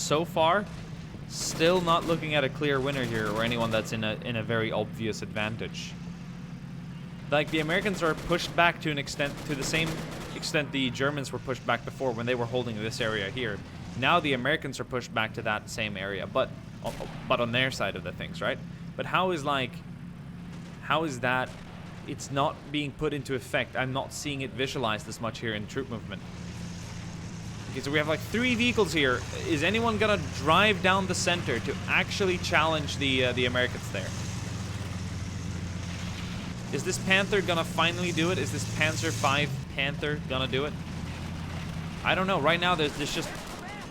so far, still not looking at a clear winner here or anyone that's in a very obvious advantage. Like, the Americans are pushed back to an extent, to the same extent the Germans were pushed back before when they were holding this area here. Now the Americans are pushed back to that same area, but on their side of the things, right? But how is that it's not being put into effect? I'm not seeing it visualized as much here in troop movement. Okay, so we have like 3 vehicles here. Is anyone gonna drive down the center to actually challenge the Americans there? Is this Panther gonna finally do it? Is this Panzer V Panther gonna do it? I don't know. Right now, there's just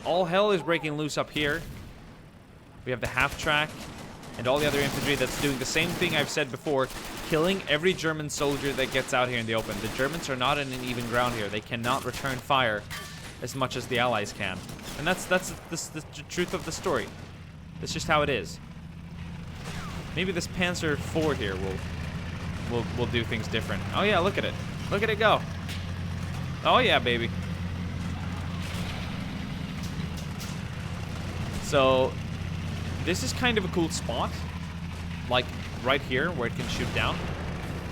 all hell is breaking loose up here. We have the half-track and all the other infantry that's doing the same thing I've said before, killing every German soldier that gets out here in the open. The Germans are not in an even ground here. They cannot return fire as much as the Allies can. And that's the truth of the story. That's just how it is. Maybe this Panzer IV here will do things different. Oh yeah, look at it. Look at it go. Oh yeah, baby. So this is kind of a cool spot. Like right here where it can shoot down.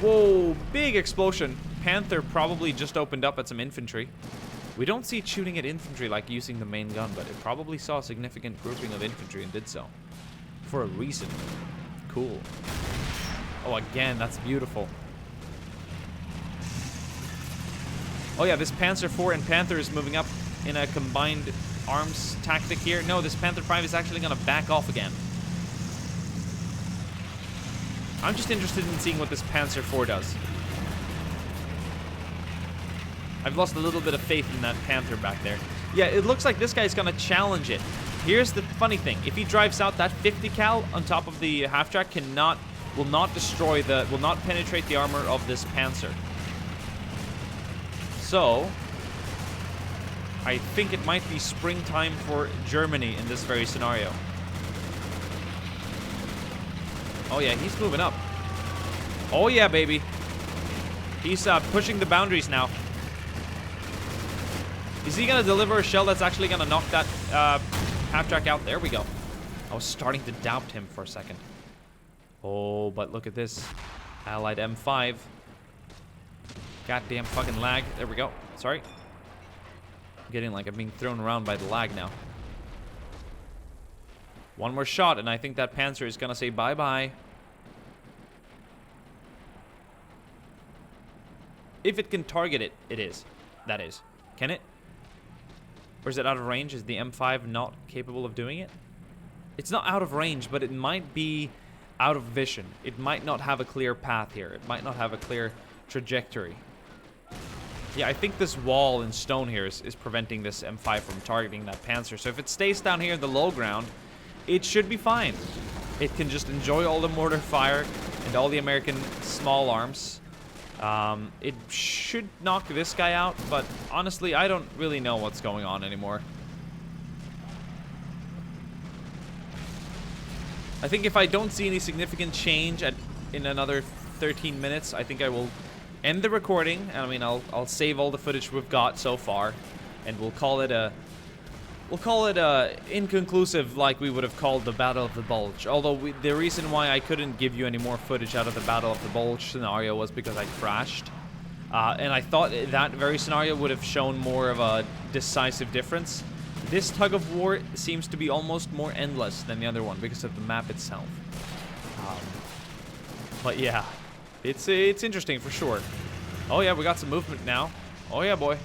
Whoa, big explosion. Panther probably just opened up at some infantry. We don't see it shooting at infantry like using the main gun, but it probably saw a significant grouping of infantry and did so. For a reason. Cool. Oh, again, that's beautiful. Oh yeah, this Panzer IV and Panther is moving up in a combined arms tactic here. No, this Panther V is actually going to back off again. I'm just interested in seeing what this Panzer IV does. I've lost a little bit of faith in that Panther back there. Yeah, it looks like this guy's going to challenge it. Here's the funny thing. If he drives out, that 50 cal on top of the half-track will not penetrate the armor of this Panzer. So, I think it might be springtime for Germany in this very scenario. Oh yeah, he's moving up. Oh yeah, baby. He's pushing the boundaries now. Is he gonna deliver a shell that's actually gonna knock that half-track out? There we go. I was starting to doubt him for a second. Oh, but look at this. Allied M5. Goddamn fucking lag. There we go. Sorry. I'm getting like I'm being thrown around by the lag now. One more shot, and I think that Panzer is gonna say bye-bye. If it can target it, it is. That is. Can it? Or is it out of range? Is the M5 not capable of doing it? It's not out of range, but it might be out of vision. It might not have a clear path here. It might not have a clear trajectory. Yeah, I think this wall in stone here is preventing this M5 from targeting that Panzer. So if it stays down here in the low ground, it should be fine. It can just enjoy all the mortar fire and all the American small arms. It should knock this guy out, but honestly, I don't really know what's going on anymore. I think if I don't see any significant change in another 13 minutes, I think I will end the recording. I mean, I'll save all the footage we've got so far, and we'll call it inconclusive, like we would have called the Battle of the Bulge. Although the reason why I couldn't give you any more footage out of the Battle of the Bulge scenario was because I crashed. And I thought that very scenario would have shown more of a decisive difference. This Tug of War seems to be almost more endless than the other one because of the map itself. But yeah, it's interesting for sure. Oh yeah, we got some movement now. Oh yeah, boy.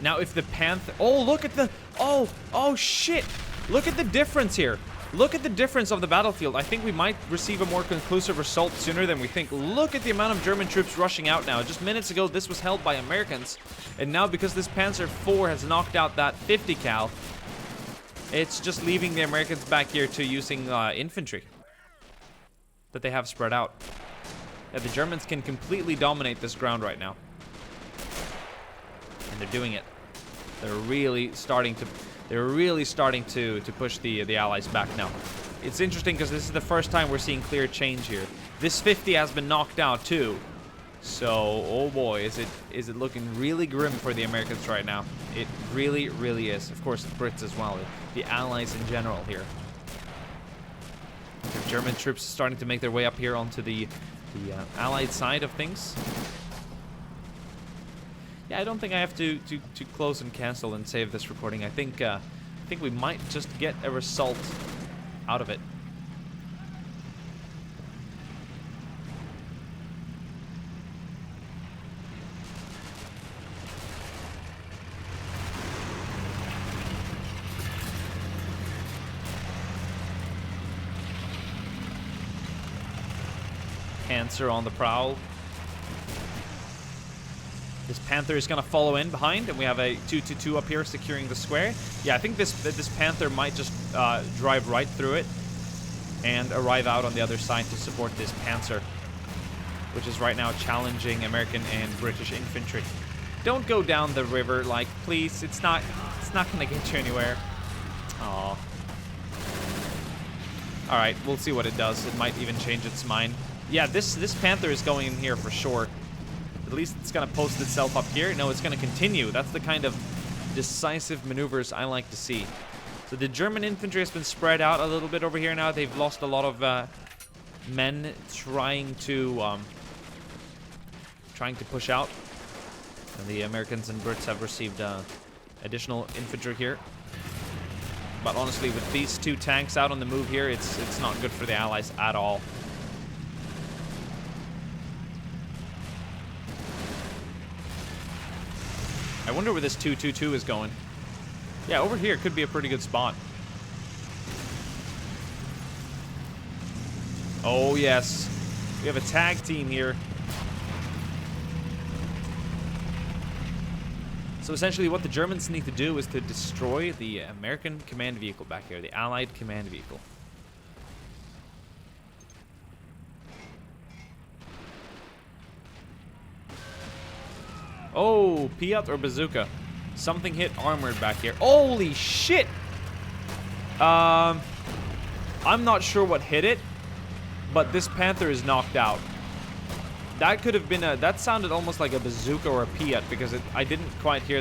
Now, if the Panther... Oh, look at the... Oh, shit. Look at the difference here. Look at the difference of the battlefield. I think we might receive a more conclusive result sooner than we think. Look at the amount of German troops rushing out now. Just minutes ago, this was held by Americans. And now, because this Panzer IV has knocked out that 50 cal, it's just leaving the Americans back here to using infantry that they have spread out. Yeah, the Germans can completely dominate this ground right now. And they're doing it. They're really starting to push the Allies back now. It's interesting because this is the first time we're seeing clear change here. This 50 has been knocked out too. So, oh boy, is it looking really grim for the Americans right now. It really, really is. Of course, the Brits as well, the Allies in general here. The German troops starting to make their way up here onto the Allied side of things. Yeah, I don't think I have to close and cancel and save this recording. I think we might just get a result out of it. Panther on the prowl. This Panther is going to follow in behind, and we have a 2-2-2 up here securing the square. Yeah, I think this Panther might just drive right through it and arrive out on the other side to support this Panzer, which is right now challenging American and British infantry. Don't go down the river, like, please. It's not going to get you anywhere. Aw. All right, we'll see what it does. It might even change its mind. Yeah, this Panther is going in here for sure. At least it's going to post itself up here. No, it's going to continue. That's the kind of decisive maneuvers I like to see. So the German infantry has been spread out a little bit over here now. They've lost a lot of men trying to push out. And the Americans and Brits have received additional infantry here. But honestly, with these two tanks out on the move here, it's not good for the Allies at all. I wonder where this 2-2-2 is going. Yeah, over here could be a pretty good spot. Oh, yes. We have a tag team here. So essentially what the Germans need to do is to destroy the American command vehicle back here, the Allied command vehicle. Oh, Piat or bazooka. Something hit armored back here. Holy shit! I'm not sure what hit it, but this Panther is knocked out. That could have been a... That sounded almost like a bazooka or a Piat because I didn't quite hear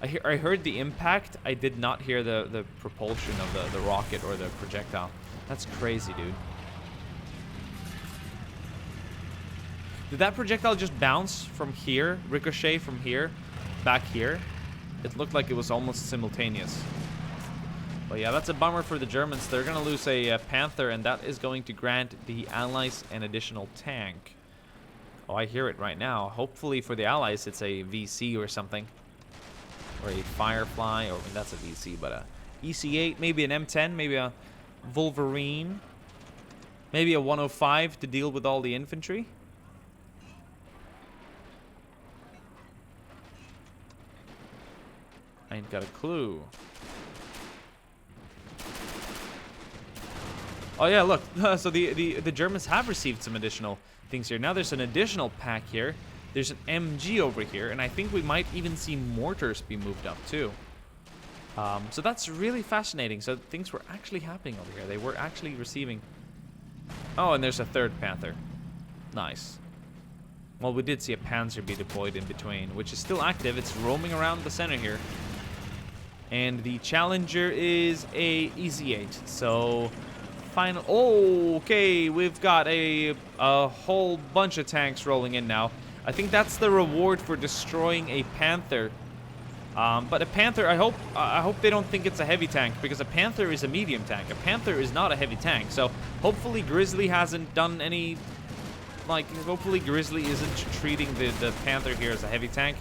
I heard the impact. I did not hear the propulsion of the rocket or the projectile. That's crazy, dude. Did that projectile just bounce from here, ricochet from here, back here? It looked like it was almost simultaneous. But yeah, that's a bummer for the Germans. They're going to lose a Panther, and that is going to grant the Allies an additional tank. Oh, I hear it right now. Hopefully for the Allies, it's a VC or something. Or a Firefly, or I mean, that's a VC, but a EC-8, maybe an M10, maybe a Wolverine. Maybe a 105 to deal with all the infantry. I ain't got a clue. Oh yeah, look. So the Germans have received some additional things here. Now there's an additional pack here. There's an MG over here, and I think we might even see mortars be moved up too. So that's really fascinating. So things were actually happening over here. They were actually receiving... Oh, and there's a third Panther. Nice. Well, we did see a Panzer be deployed in between, which is still active. It's roaming around the center here. And the Challenger is a EZ-8. So, final... Oh, okay. We've got a whole bunch of tanks rolling in now. I think that's the reward for destroying a Panther. But a Panther, I hope they don't think it's a heavy tank, because a Panther is a medium tank. A Panther is not a heavy tank. So, hopefully Grizzly hasn't done any... Like, hopefully Grizzly isn't treating the Panther here as a heavy tank.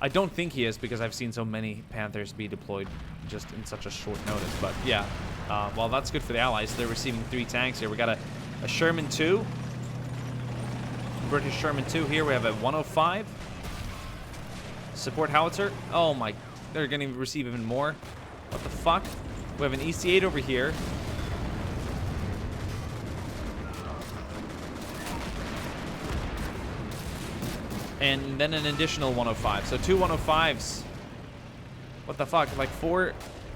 I don't think he is, because I've seen so many Panthers be deployed just in such a short notice. But yeah, well, that's good for the Allies. They're receiving 3 tanks here. We got a Sherman 2. British Sherman 2 here. We have a 105. Support howitzer. Oh my, they're going to receive even more. What the fuck? We have an EC-8 over here. And then an additional 105. So 2 105s. What the fuck? Like 4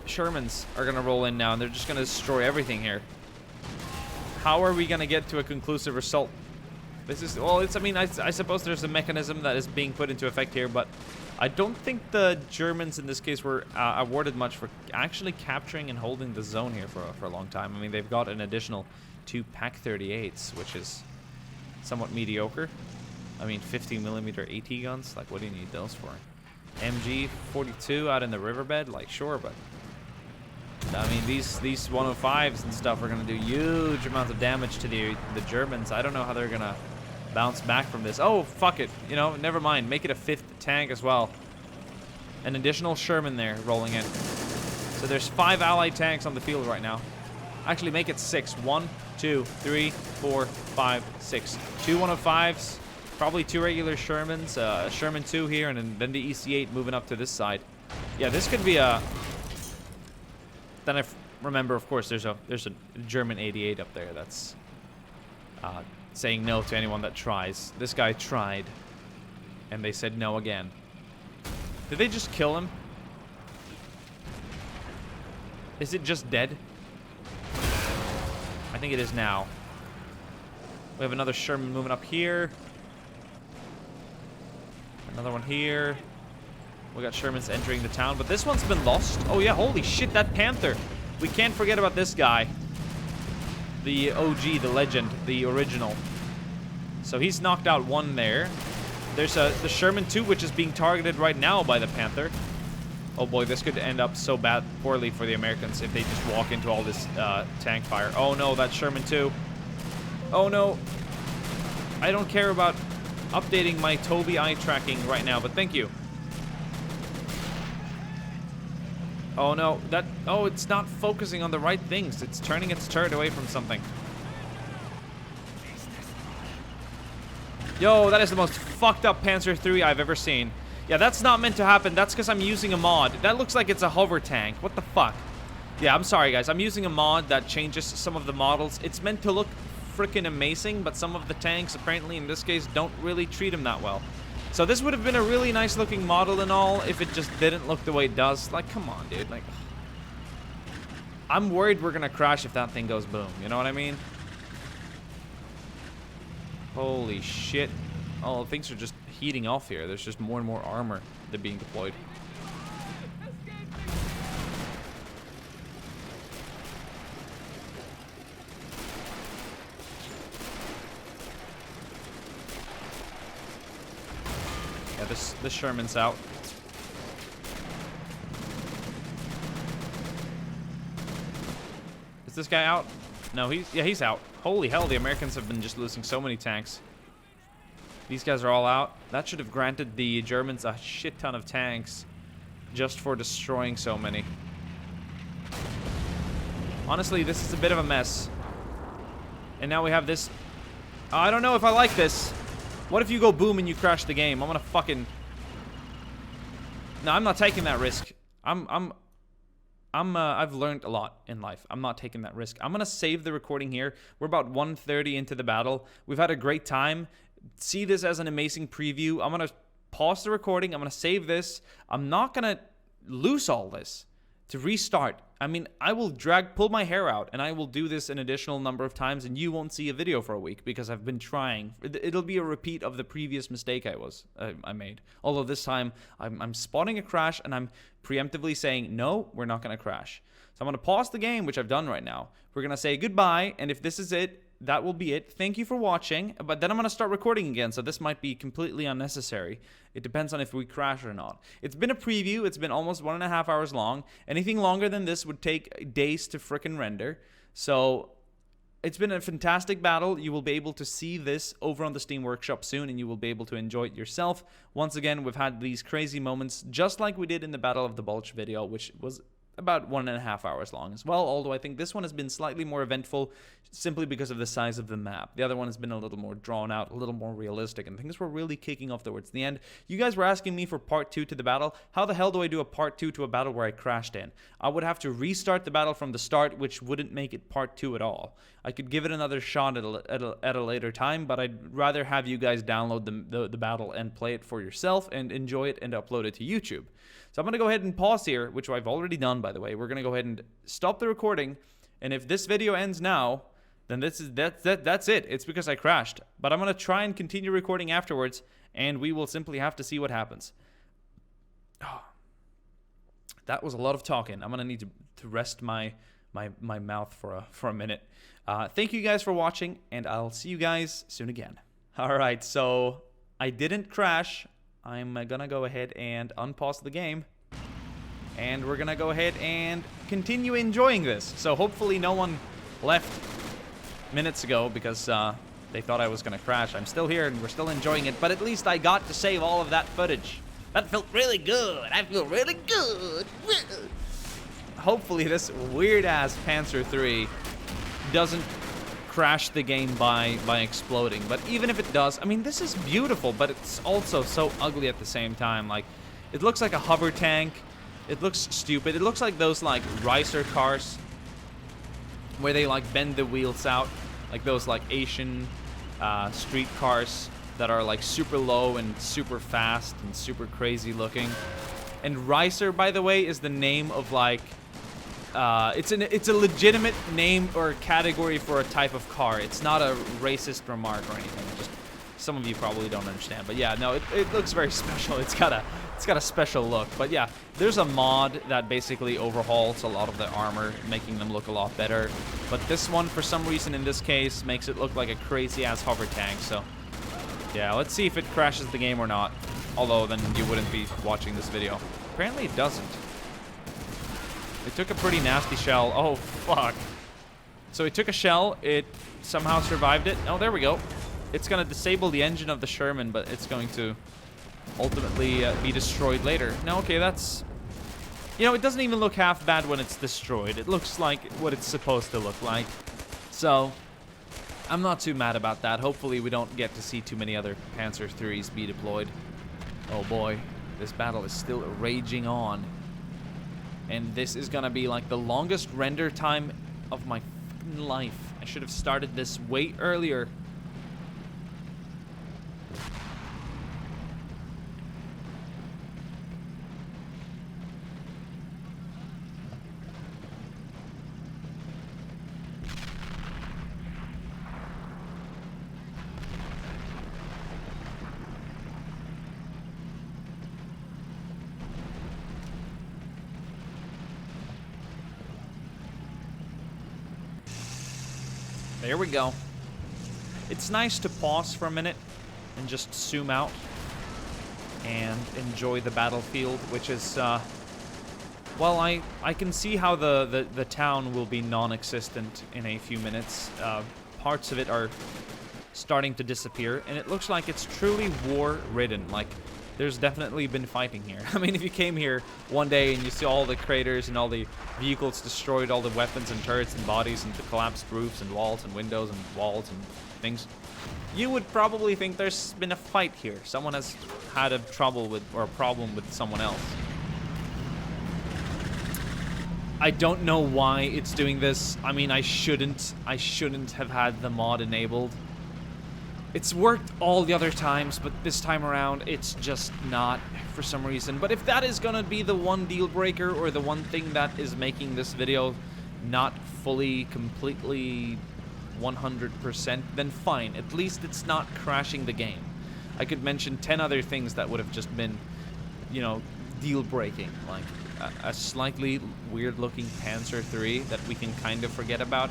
Shermans are going to roll in now, and they're just going to destroy everything here. How are we going to get to a conclusive result This is, well, it's, I mean, I suppose there's a mechanism that is being put into effect here, but I don't think the Germans in this case were awarded much for actually capturing and holding the zone here for a long time. I mean, they've got an additional 2 Pak-38s, which is somewhat mediocre. I mean, 50mm AT guns, like, what do you need those for? MG-42 out in the riverbed, like, sure, but I mean, these 105s and stuff are going to do huge amounts of damage to the Germans. I don't know how they're going to bounce back from this. Oh, fuck it. You know, never mind. Make it a 5th tank as well. An additional Sherman there rolling in. So there's 5 allied tanks on the field right now. Actually, make it 6. 1, 2, 3, 4, 5, 6. 2 105s. Probably 2 regular Shermans. Sherman 2 here, and then the EC-8 moving up to this side. Yeah, this could be a... Then I remember, of course, there's a German 88 up there that's saying no to anyone that tries. This guy tried, and they said no again. Did they just kill him? Is it just dead? I think it is now. We have another Sherman moving up here. Another one here. We got Shermans entering the town, but this one's been lost. Oh yeah, holy shit, that Panther. We can't forget about this guy. The OG, the legend, the original. So he's knocked out one there. There's the Sherman 2, which is being targeted right now by the Panther. Oh boy, this could end up so poorly for the Americans if they just walk into all this tank fire. Oh no, that Sherman 2. Oh no. I don't care about updating my Toby eye tracking right now, but thank you. Oh no, oh, it's not focusing on the right things. It's turning its turret away from something. Yo, that is the most fucked up Panzer III I've ever seen. Yeah, that's not meant to happen. That's because I'm using a mod. That looks like it's a hover tank. What the fuck? Yeah, I'm sorry guys. I'm using a mod that changes some of the models. It's meant to look freaking amazing, but some of the tanks, apparently in this case, don't really treat them that well. So this would have been a really nice looking model and all if it just didn't look the way it does. Like, come on, dude. Like, I'm worried we're gonna crash if that thing goes boom. You know what I mean? Holy shit. Oh, things are just heating off here. There's just more and more armor that are being deployed. Yeah, this Sherman's out. Is this guy out? No, he's out. Holy hell, the Americans have been just losing so many tanks. These guys are all out. That should have granted the Germans a shit ton of tanks just for destroying so many. Honestly, this is a bit of a mess. And now we have this. I don't know if I like this. What if you go boom and you crash the game? I'm gonna fucking... No, I'm not taking that risk. I've learned a lot in life. I'm not taking that risk. I'm gonna save the recording here. We're about 1:30 into the battle. We've had a great time. See this as an amazing preview. I'm gonna pause the recording. I'm gonna save this. I'm not gonna lose all this to restart. I mean, I will pull my hair out, and I will do this an additional number of times, and you won't see a video for a week because I've been trying. It'll be a repeat of the previous mistake I made. Although this time, I'm spotting a crash, and I'm preemptively saying, no, we're not going to crash. So I'm going to pause the game, which I've done right now. We're going to say goodbye, and if this is it, that will be it. Thank you for watching, but then I'm going to start recording again, so this might be completely unnecessary. It depends on if we crash or not. It's been a preview. It's been almost 1.5 hours long. Anything longer than this would take days to frickin' render. So it's been a fantastic battle. You will be able to see this over on the Steam Workshop soon, and you will be able to enjoy it yourself. Once again, we've had these crazy moments, just like we did in the Battle of the Bulge video, which was about 1.5 hours long as well, although I think this one has been slightly more eventful simply because of the size of the map. The other one has been a little more drawn out, a little more realistic, and things were really kicking off towards the end. You guys were asking me for part 2 to the battle. How the hell do I do a part 2 to a battle where I crashed in? I would have to restart the battle from the start, which wouldn't make it part 2 at all. I could give it another shot at a later time, but I'd rather have you guys download the battle and play it for yourself and enjoy it and upload it to YouTube. So I'm going to go ahead and pause here, which I've already done, by the way. We're going to go ahead and stop the recording, and if this video ends now, then that's it. It's because I crashed. But I'm gonna try and continue recording afterwards, and we will simply have to see what happens. Oh, that was a lot of talking. I'm gonna need to rest my mouth for a minute. Thank you guys for watching, and I'll see you guys soon again. All right, so I didn't crash. I'm gonna go ahead and unpause the game, and we're gonna go ahead and continue enjoying this. So hopefully no one left minutes ago because they thought I was gonna crash. I'm still here and we're still enjoying it, but at least I got to save all of that footage. That felt really good. I feel really good. Hopefully this weird-ass Panzer III doesn't crash the game by exploding. But even if it does, I mean, this is beautiful, but it's also so ugly at the same time. Like, it looks like a hover tank. It looks stupid. It looks like those, like, ricer cars where they, like, bend the wheels out. Like those, like, Asian street cars that are, like, super low and super fast and super crazy looking. And ricer, by the way, is the name of, like, it's a legitimate name or category for a type of car. It's not a racist remark or anything. Just some of you probably don't understand. But yeah, no, it looks very special. It's got a special look. But yeah, there's a mod that basically overhauls a lot of the armor, making them look a lot better. But this one, for some reason in this case, makes it look like a crazy-ass hover tank. So yeah, let's see if it crashes the game or not. Although then you wouldn't be watching this video. Apparently it doesn't. It took a pretty nasty shell. Oh, fuck. So it took a shell. It somehow survived it. Oh, there we go. It's going to disable the engine of the Sherman, but it's going to ultimately be destroyed later. No, okay, that's... You know, it doesn't even look half bad when it's destroyed. It looks like what it's supposed to look like. So, I'm not too mad about that. Hopefully we don't get to see too many other Panzer IIIs be deployed. Oh boy, this battle is still raging on. And this is gonna be like the longest render time of my fucking life. I should have started this way earlier. There we go. It's nice to pause for a minute and just zoom out and enjoy the battlefield, which is, well, I can see how the town will be non-existent in a few minutes. Parts of it are starting to disappear, and it looks like it's truly war-ridden. Like, there's definitely been fighting here. I mean, if you came here one day and you see all the craters and all the vehicles destroyed, all the weapons and turrets and bodies and the collapsed roofs and walls and windows and walls and things, you would probably think there's been a fight here. Someone has had a trouble with, or a problem with someone else. I don't know why it's doing this. I mean, I shouldn't have had the mod enabled. It's worked all the other times, but this time around, it's just not for some reason. But if that is gonna be the one deal breaker, or the one thing that is making this video not fully, completely 100%, then fine. At least it's not crashing the game. I could mention 10 other things that would have just been, you know, deal breaking. Like a slightly weird looking Panzer III that we can kind of forget about.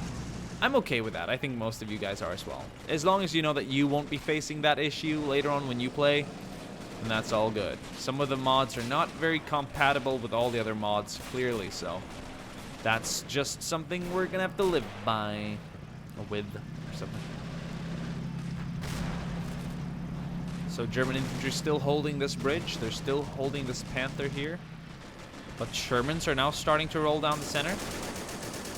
I'm okay with that. I think most of you guys are as well. As long as you know that you won't be facing that issue later on when you play, then that's all good. Some of the mods are not very compatible with all the other mods, clearly, so that's just something we're gonna have to live by. Or with, or something. So German infantry still holding this bridge. They're still holding this Panther here. But Shermans are now starting to roll down the center.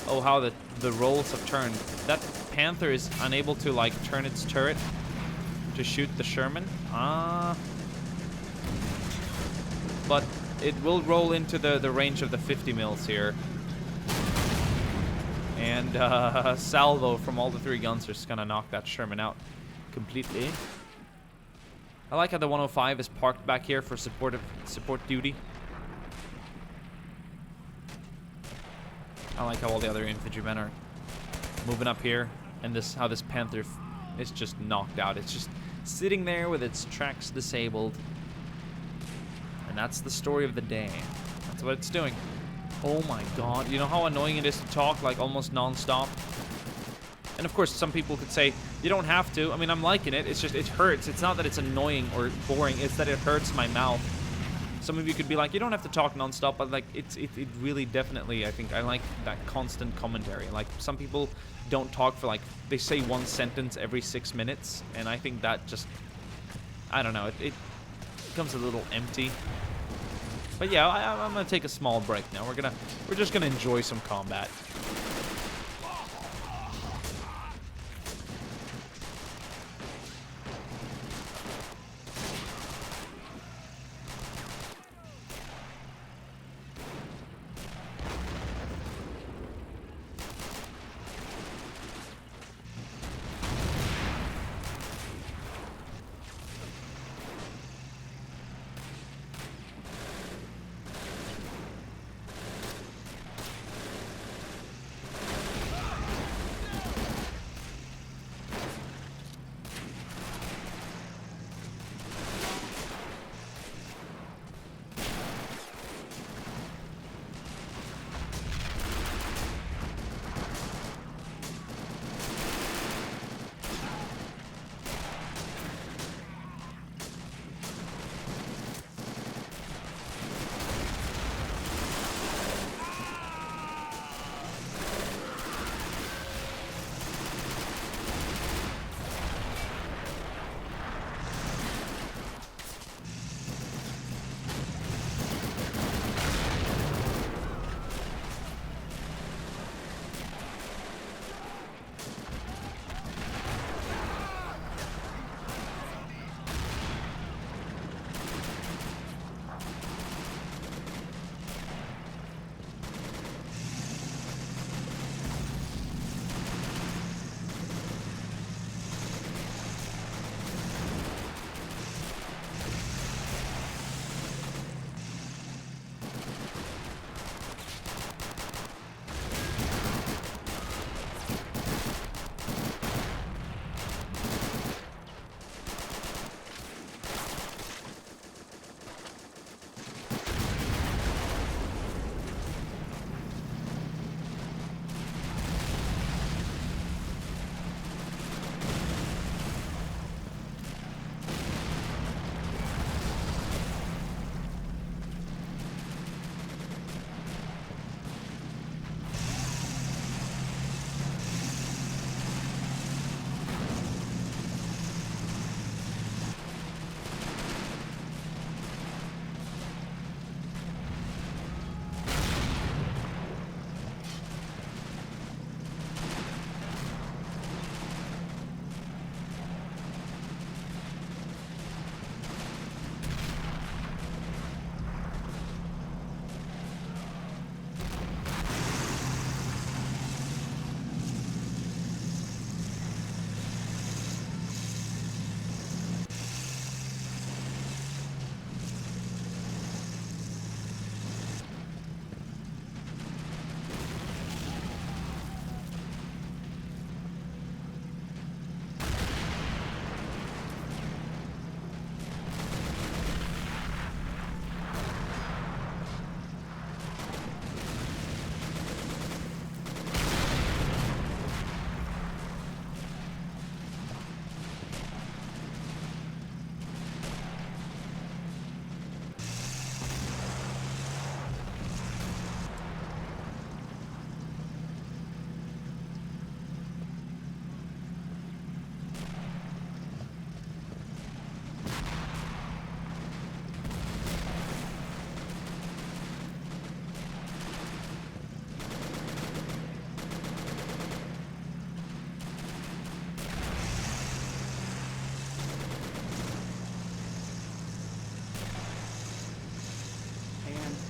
Oh, how the roles have turned. That Panther is unable to, like, turn its turret to shoot the Sherman. But it will roll into the range of the 50 mils here. And salvo from all the 3 guns are just gonna knock that Sherman out completely. I like how the 105 is parked back here for support duty. I like how all the other infantrymen are moving up here, And this how this Panther is just knocked out. It's just sitting there with its tracks disabled. And that's the story of the day. That's what it's doing. Oh my god. You know how annoying it is to talk like almost non-stop? And of course, some people could say, you don't have to. I mean, I'm liking it. It's just, it hurts. It's not that it's annoying or boring. It's that it hurts my mouth. Some of you could be like, you don't have to talk non-stop. But like, it really definitely, I think I like that constant commentary. Like, some people don't talk for like, they say one sentence every 6 minutes. And I think that just, I don't know. It becomes a little empty. But yeah, I'm gonna take a small break now. We're just gonna enjoy some combat.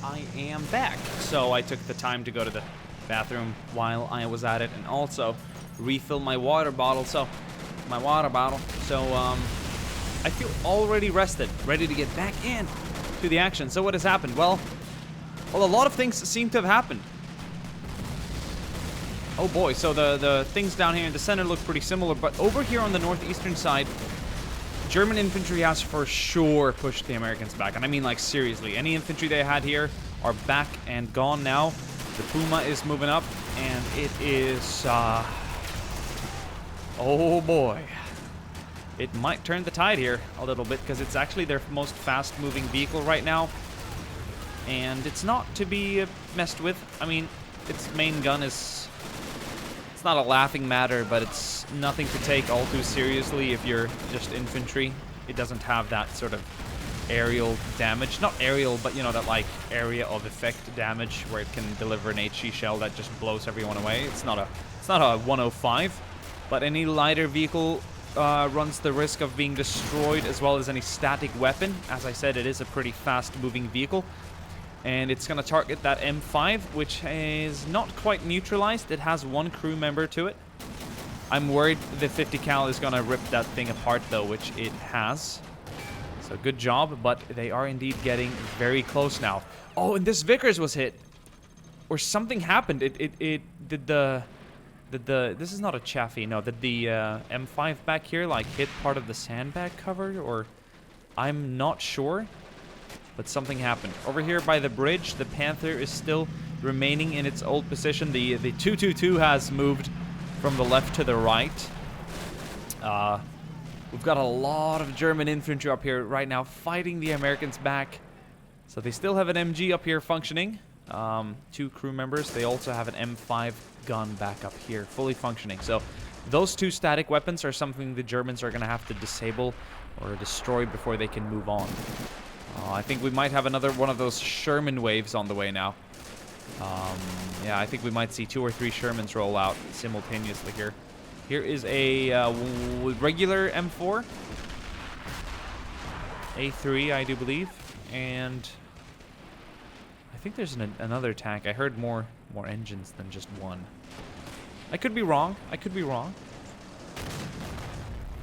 I am back. So I took the time to go to the bathroom while I was at it and also refill my water bottle. So I feel already rested, ready to get back in to the action. So what has happened? Well, a lot of things seem to have happened. Oh boy, so the things down here in the center look pretty similar, but over here on the northeastern side, German infantry has for sure pushed the Americans back. And I mean, like, seriously, any infantry they had here are back and gone now. The Puma is moving up, and it is, oh boy. It might turn the tide here a little bit, because it's actually their most fast-moving vehicle right now. And it's not to be messed with. I mean, its main gun is... It's not a laughing matter, but it's nothing to take all too seriously if you're just infantry. It doesn't have that sort of aerial damage. Not aerial, but, you know, that, like, area of effect damage where it can deliver an HE shell that just blows everyone away. It's not a 105, but any lighter vehicle runs the risk of being destroyed, as well as any static weapon. As I said, it is a pretty fast-moving vehicle. And it's going to target that M5, which is not quite neutralized. It has one crew member to it. I'm worried the 50 cal is going to rip that thing apart, though, which it has. So good job, but they are indeed getting very close now. Oh, and this Vickers was hit. Or something happened. This is not a Chaffee, no. Did the M5 back here, like, hit part of the sandbag cover? Or I'm not sure. But something happened. Over here by the bridge, the Panther is still remaining in its old position. The 222 has moved from the left to the right. We've got a lot of German infantry up here right now fighting the Americans back. So they still have an MG up here functioning. 2 crew members. They also have an M5 gun back up here, fully functioning. So those 2 static weapons are something the Germans are going to have to disable or destroy before they can move on. I think we might have another one of those Sherman waves on the way now. Yeah, I think we might see 2 or 3 Shermans roll out simultaneously here. Here is a regular M4. A3, I do believe. And I think there's another tank. I heard more engines than just one. I could be wrong. I could be wrong.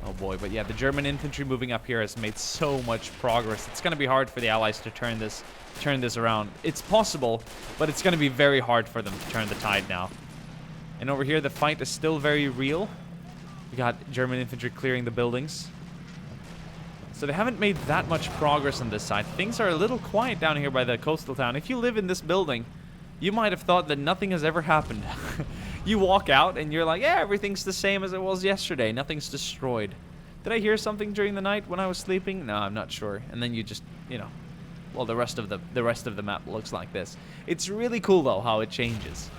Oh boy, but yeah, the German infantry moving up here has made so much progress. It's going to be hard for the Allies to turn this around. It's possible, but it's going to be very hard for them to turn the tide now. And over here, the fight is still very real. We got German infantry clearing the buildings. So they haven't made that much progress on this side. Things are a little quiet down here by the coastal town. If you live in this building, you might have thought that nothing has ever happened. You walk out and you're like, yeah, everything's the same as it was yesterday. Nothing's destroyed. Did I hear something during the night when I was sleeping? No, I'm not sure. And then you just, you know, well, the rest of the map looks like this. It's really cool though how it changes.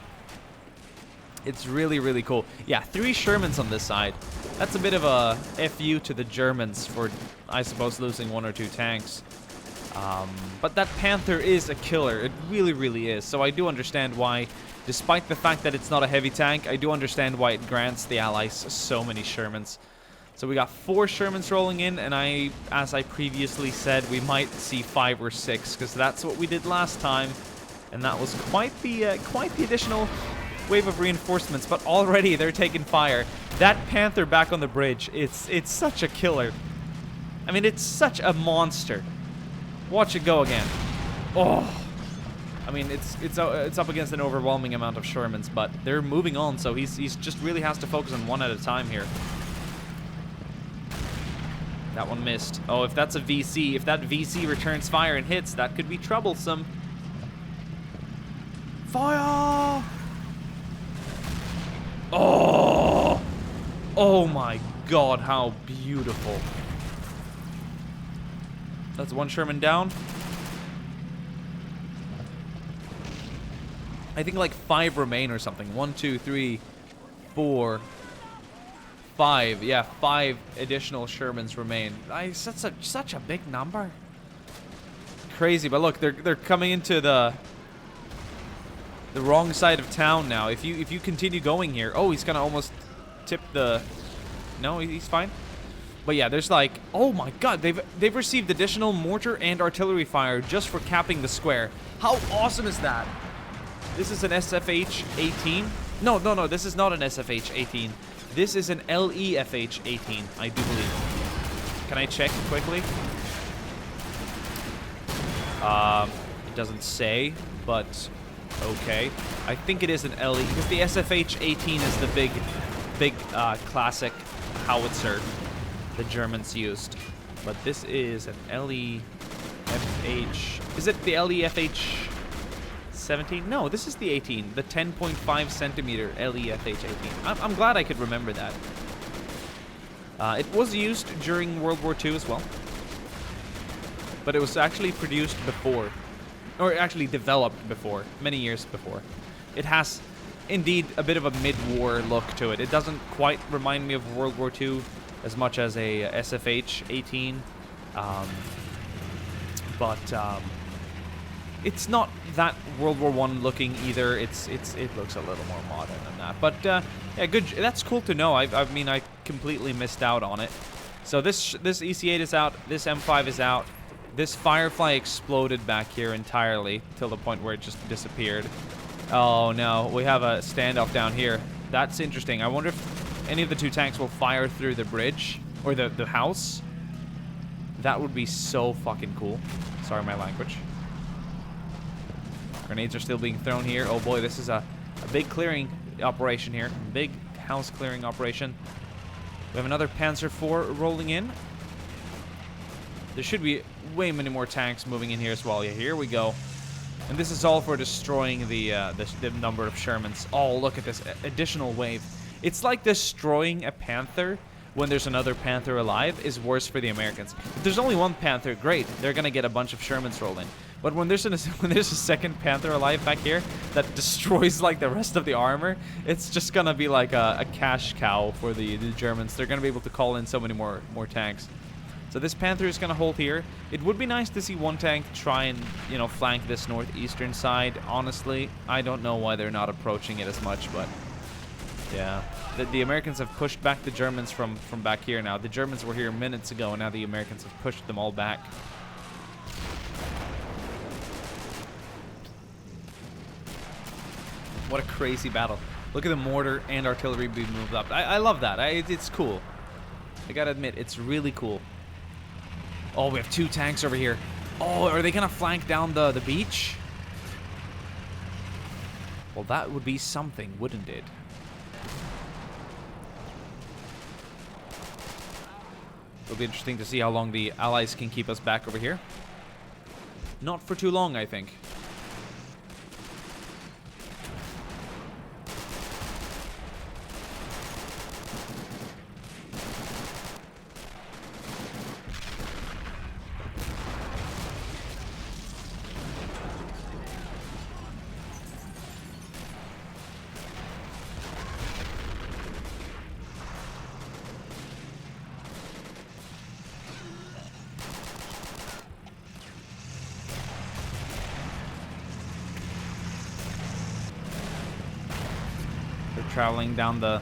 It's really, really cool. Yeah, 3 Shermans on this side. That's a bit of a FU to the Germans for, I suppose, losing 1 or 2 tanks. But that Panther is a killer. It really, really is. So I do understand why, despite the fact that it's not a heavy tank, I do understand why it grants the Allies so many Shermans. So we got 4 Shermans rolling in, and as I previously said, we might see 5 or 6, because that's what we did last time. And that was quite the additional wave of reinforcements, but already they're taking fire. That Panther back on the bridge, it's such a killer. I mean, it's such a monster. Watch it go again. Oh, I mean, it's up against an overwhelming amount of Shermans, but they're moving on, so he's just really has to focus on one at a time here. That one missed. Oh, if that's a VC, if that VC returns fire and hits, that could be troublesome. Fire! Oh! Oh my god, how beautiful. That's 1 Sherman down. I think like 5 remain or something. 1, 2, 3, 4, 5. Yeah, 5 additional Shermans remain. Such a big number. Crazy, but look, they're coming into the wrong side of town now. If you continue going here, oh, he's gonna almost tip the. No, he's fine. But yeah, there's like, oh my god, they've received additional mortar and artillery fire just for capping the square. How awesome is that? This is an SFH-18. No, this is not an SFH-18. This is an LEFH-18, I do believe. Can I check quickly? It doesn't say, but Okay. I think it is an LE, because the SFH-18 is the big classic howitzer the Germans used. But this is an LE-FH... Is it the LE-FH-17? No, this is the 18. The 10.5 centimeter LE-FH-18. I'm glad I could remember that. It was used during World War II as well. But it was actually produced before. Or actually developed before. Many years before. It has, indeed, a bit of a mid-war look to it. It doesn't quite remind me of World War II as much as a SFH-18. It's not that World War I looking either. It looks a little more modern than that. But yeah, good. That's cool to know. I mean, I completely missed out on it. So this EC8 is out. This M5 is out. This Firefly exploded back here entirely till the point where it just disappeared. Oh no, we have a standoff down here. That's interesting. I wonder if any of the two tanks will fire through the bridge or the house. That would be so fucking cool. Sorry, my language. Grenades are still being thrown here. Oh boy, this is a big clearing operation here. Big house clearing operation. We have another Panzer IV rolling in. There should be way many more tanks moving in here as well. Yeah, here we go. And this is all for destroying the number of Shermans. Oh, look at this additional wave. It's like destroying a Panther when there's another Panther alive is worse for the Americans. If there's only one Panther, great. They're going to get a bunch of Shermans rolled in. But when there's a second Panther alive back here that destroys like the rest of the armor, it's just going to be like a cash cow for the Germans. They're going to be able to call in so many more tanks. So this Panther is going to hold here. It would be nice to see one tank try and, you know, flank this northeastern side. Honestly, I don't know why they're not approaching it as much, but yeah. The Americans have pushed back the Germans from back here now. The Germans were here minutes ago, and now the Americans have pushed them all back. What a crazy battle. Look at the mortar and artillery being moved up. I love that. It's cool. I gotta admit, it's really cool. Oh, we have two tanks over here. Oh, are they gonna flank down the beach? Well, that would be something, wouldn't it? It'll be interesting to see how long the Allies can keep us back over here. Not for too long, I think. Traveling down the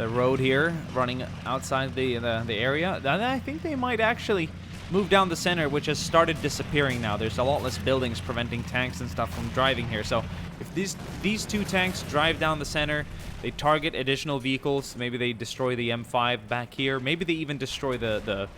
road here, running outside the area. And I think they might actually move down the center, which has started disappearing now. There's a lot less buildings preventing tanks and stuff from driving here. So if these two tanks drive down the center, they target additional vehicles. Maybe they destroy the M5 back here. Maybe they even destroy the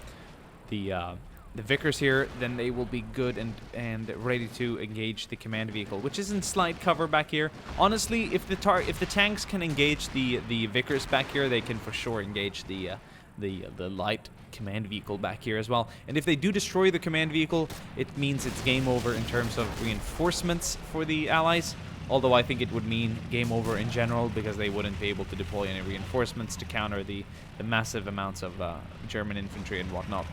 Vickers here, then they will be good and ready to engage the command vehicle, which is in slight cover back here. Honestly, if the tanks can engage the Vickers back here, they can for sure engage the light command vehicle back here as well. And if they do destroy the command vehicle, it means it's game over in terms of reinforcements for the Allies. Although I think it would mean game over in general, because they wouldn't be able to deploy any reinforcements to counter the massive amounts of German infantry and whatnot.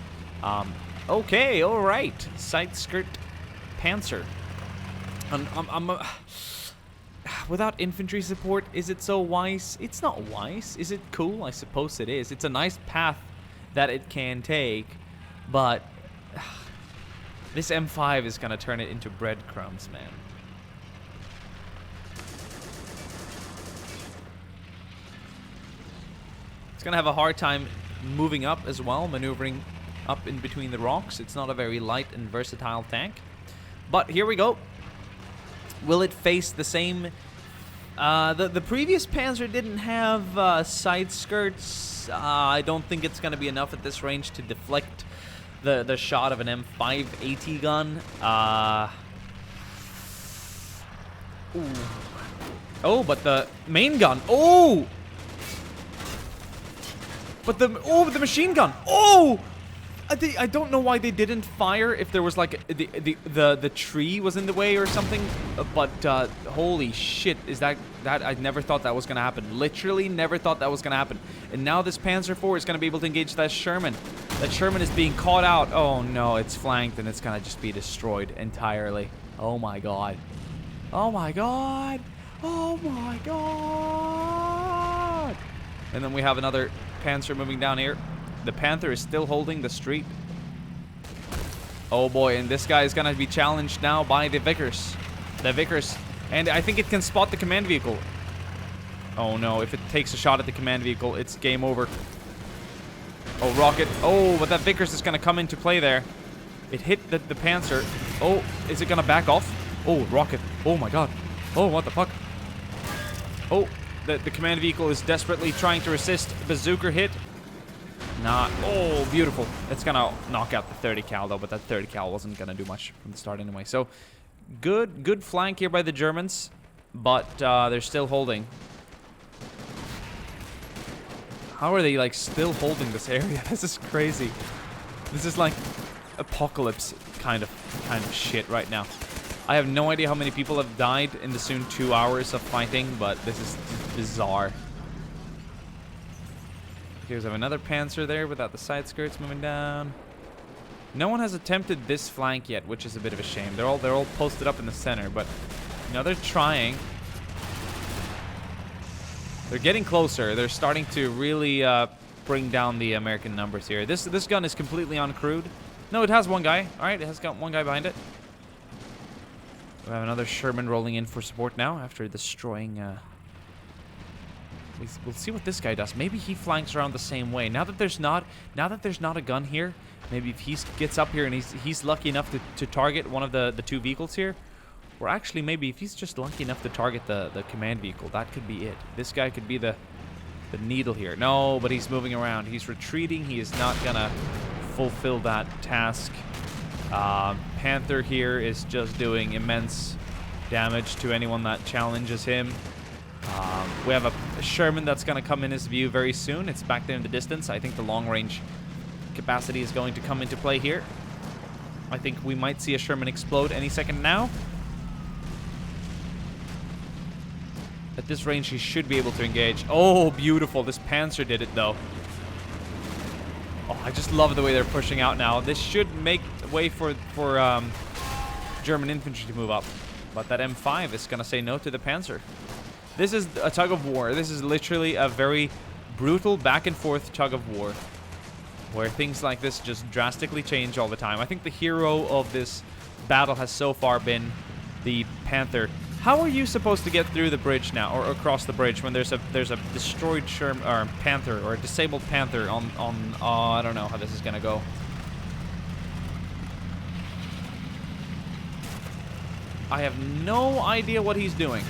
Okay, all right. Side skirt Panzer. Without infantry support, is it so wise? It's not wise. Is it cool? I suppose it is. It's a nice path that it can take, but this M5 is gonna turn it into breadcrumbs, man. It's gonna have a hard time moving up as well, maneuvering up in between the rocks. It's not a very light and versatile tank. But here we go. Will it face the same... the previous Panzer didn't have side skirts. I don't think it's going to be enough at this range to deflect the shot of an M5 AT gun. Ooh. Oh, but the main gun. Oh! But the machine gun. Oh! I don't know why they didn't fire if there was like the tree was in the way or something, but holy shit, is that I never thought that was gonna happen. Literally never thought that was gonna happen. And now this Panzer IV is gonna be able to engage that Sherman. That Sherman is being caught out. Oh no, it's flanked and it's gonna just be destroyed entirely. Oh my god. Oh my god. Oh my god. And then we have another Panzer moving down here. The Panther is still holding the street. Oh boy, and this guy is gonna be challenged now by the Vickers. The Vickers. And I think it can spot the command vehicle. Oh no, if it takes a shot at the command vehicle, it's game over. Oh, rocket. Oh, but that Vickers is gonna come into play there. It hit the Panzer. Oh, is it gonna back off? Oh, rocket. Oh my god. Oh, what the fuck? Oh, the command vehicle is desperately trying to resist. Bazooka hit. Not. Oh, beautiful. It's gonna knock out the 30 cal though, but that 30 cal wasn't gonna do much from the start anyway. So, good flank here by the Germans, but they're still holding. How are they like still holding this area? This is crazy. This is like apocalypse kind of shit right now. I have no idea how many people have died in the soon 2 hours of fighting, but this is bizarre. Here's another Panzer there without the side skirts moving down. No one has attempted this flank yet, which is a bit of a shame. They're all posted up in the center, but you know, they're trying. They're getting closer. They're starting to really bring down the American numbers here. This gun is completely uncrewed. No, it has one guy. All right, it has got one guy behind it. We have another Sherman rolling in for support now after destroying. We'll see what this guy does. Maybe he flanks around the same way. Now that there's not a gun here, maybe if he gets up here and he's lucky enough to target one of the two vehicles here, or actually maybe if he's just lucky enough to target the command vehicle, that could be it. This guy could be the needle here. No, but he's moving around. He's retreating. He is not gonna fulfill that task. Panther here is just doing immense damage to anyone that challenges him. We have a Sherman that's going to come in his view very soon. It's back there in the distance. I think the long-range capacity is going to come into play here. I think we might see a Sherman explode any second now. At this range, he should be able to engage. Oh, beautiful. This Panzer did it, though. Oh, I just love the way they're pushing out now. This should make way for German infantry to move up. But that M5 is going to say no to the Panzer. This is a tug of war. This is literally a very brutal back-and-forth tug of war, where things like this just drastically change all the time. I think the hero of this battle has so far been the Panther. How are you supposed to get through the bridge now, or across the bridge, when there's a destroyed Sherman or Panther or a disabled Panther on I don't know how this is gonna go. I have no idea what he's doing.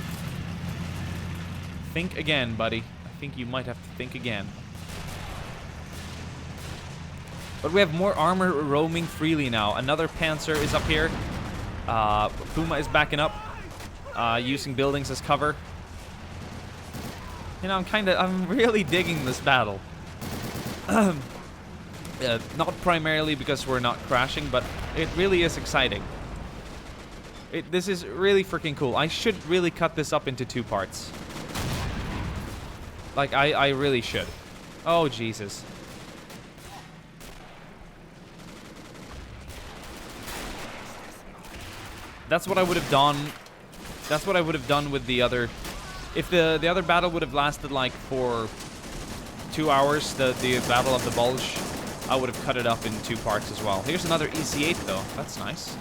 Think again, buddy. I think you might have to think again. But we have more armor roaming freely now. Another Panzer is up here. Puma is backing up, using buildings as cover. You know, I'm really digging this battle. Not primarily because we're not crashing, but it really is exciting. This is really freaking cool. I should really cut this up into 2 parts. Like, I really should. Oh, Jesus. That's what I would have done. That's what I would have done with the other... If the other battle would have lasted, like, for 2 hours, the Battle of the Bulge, I would have cut it up in 2 parts as well. Here's another EC-8, though. That's nice.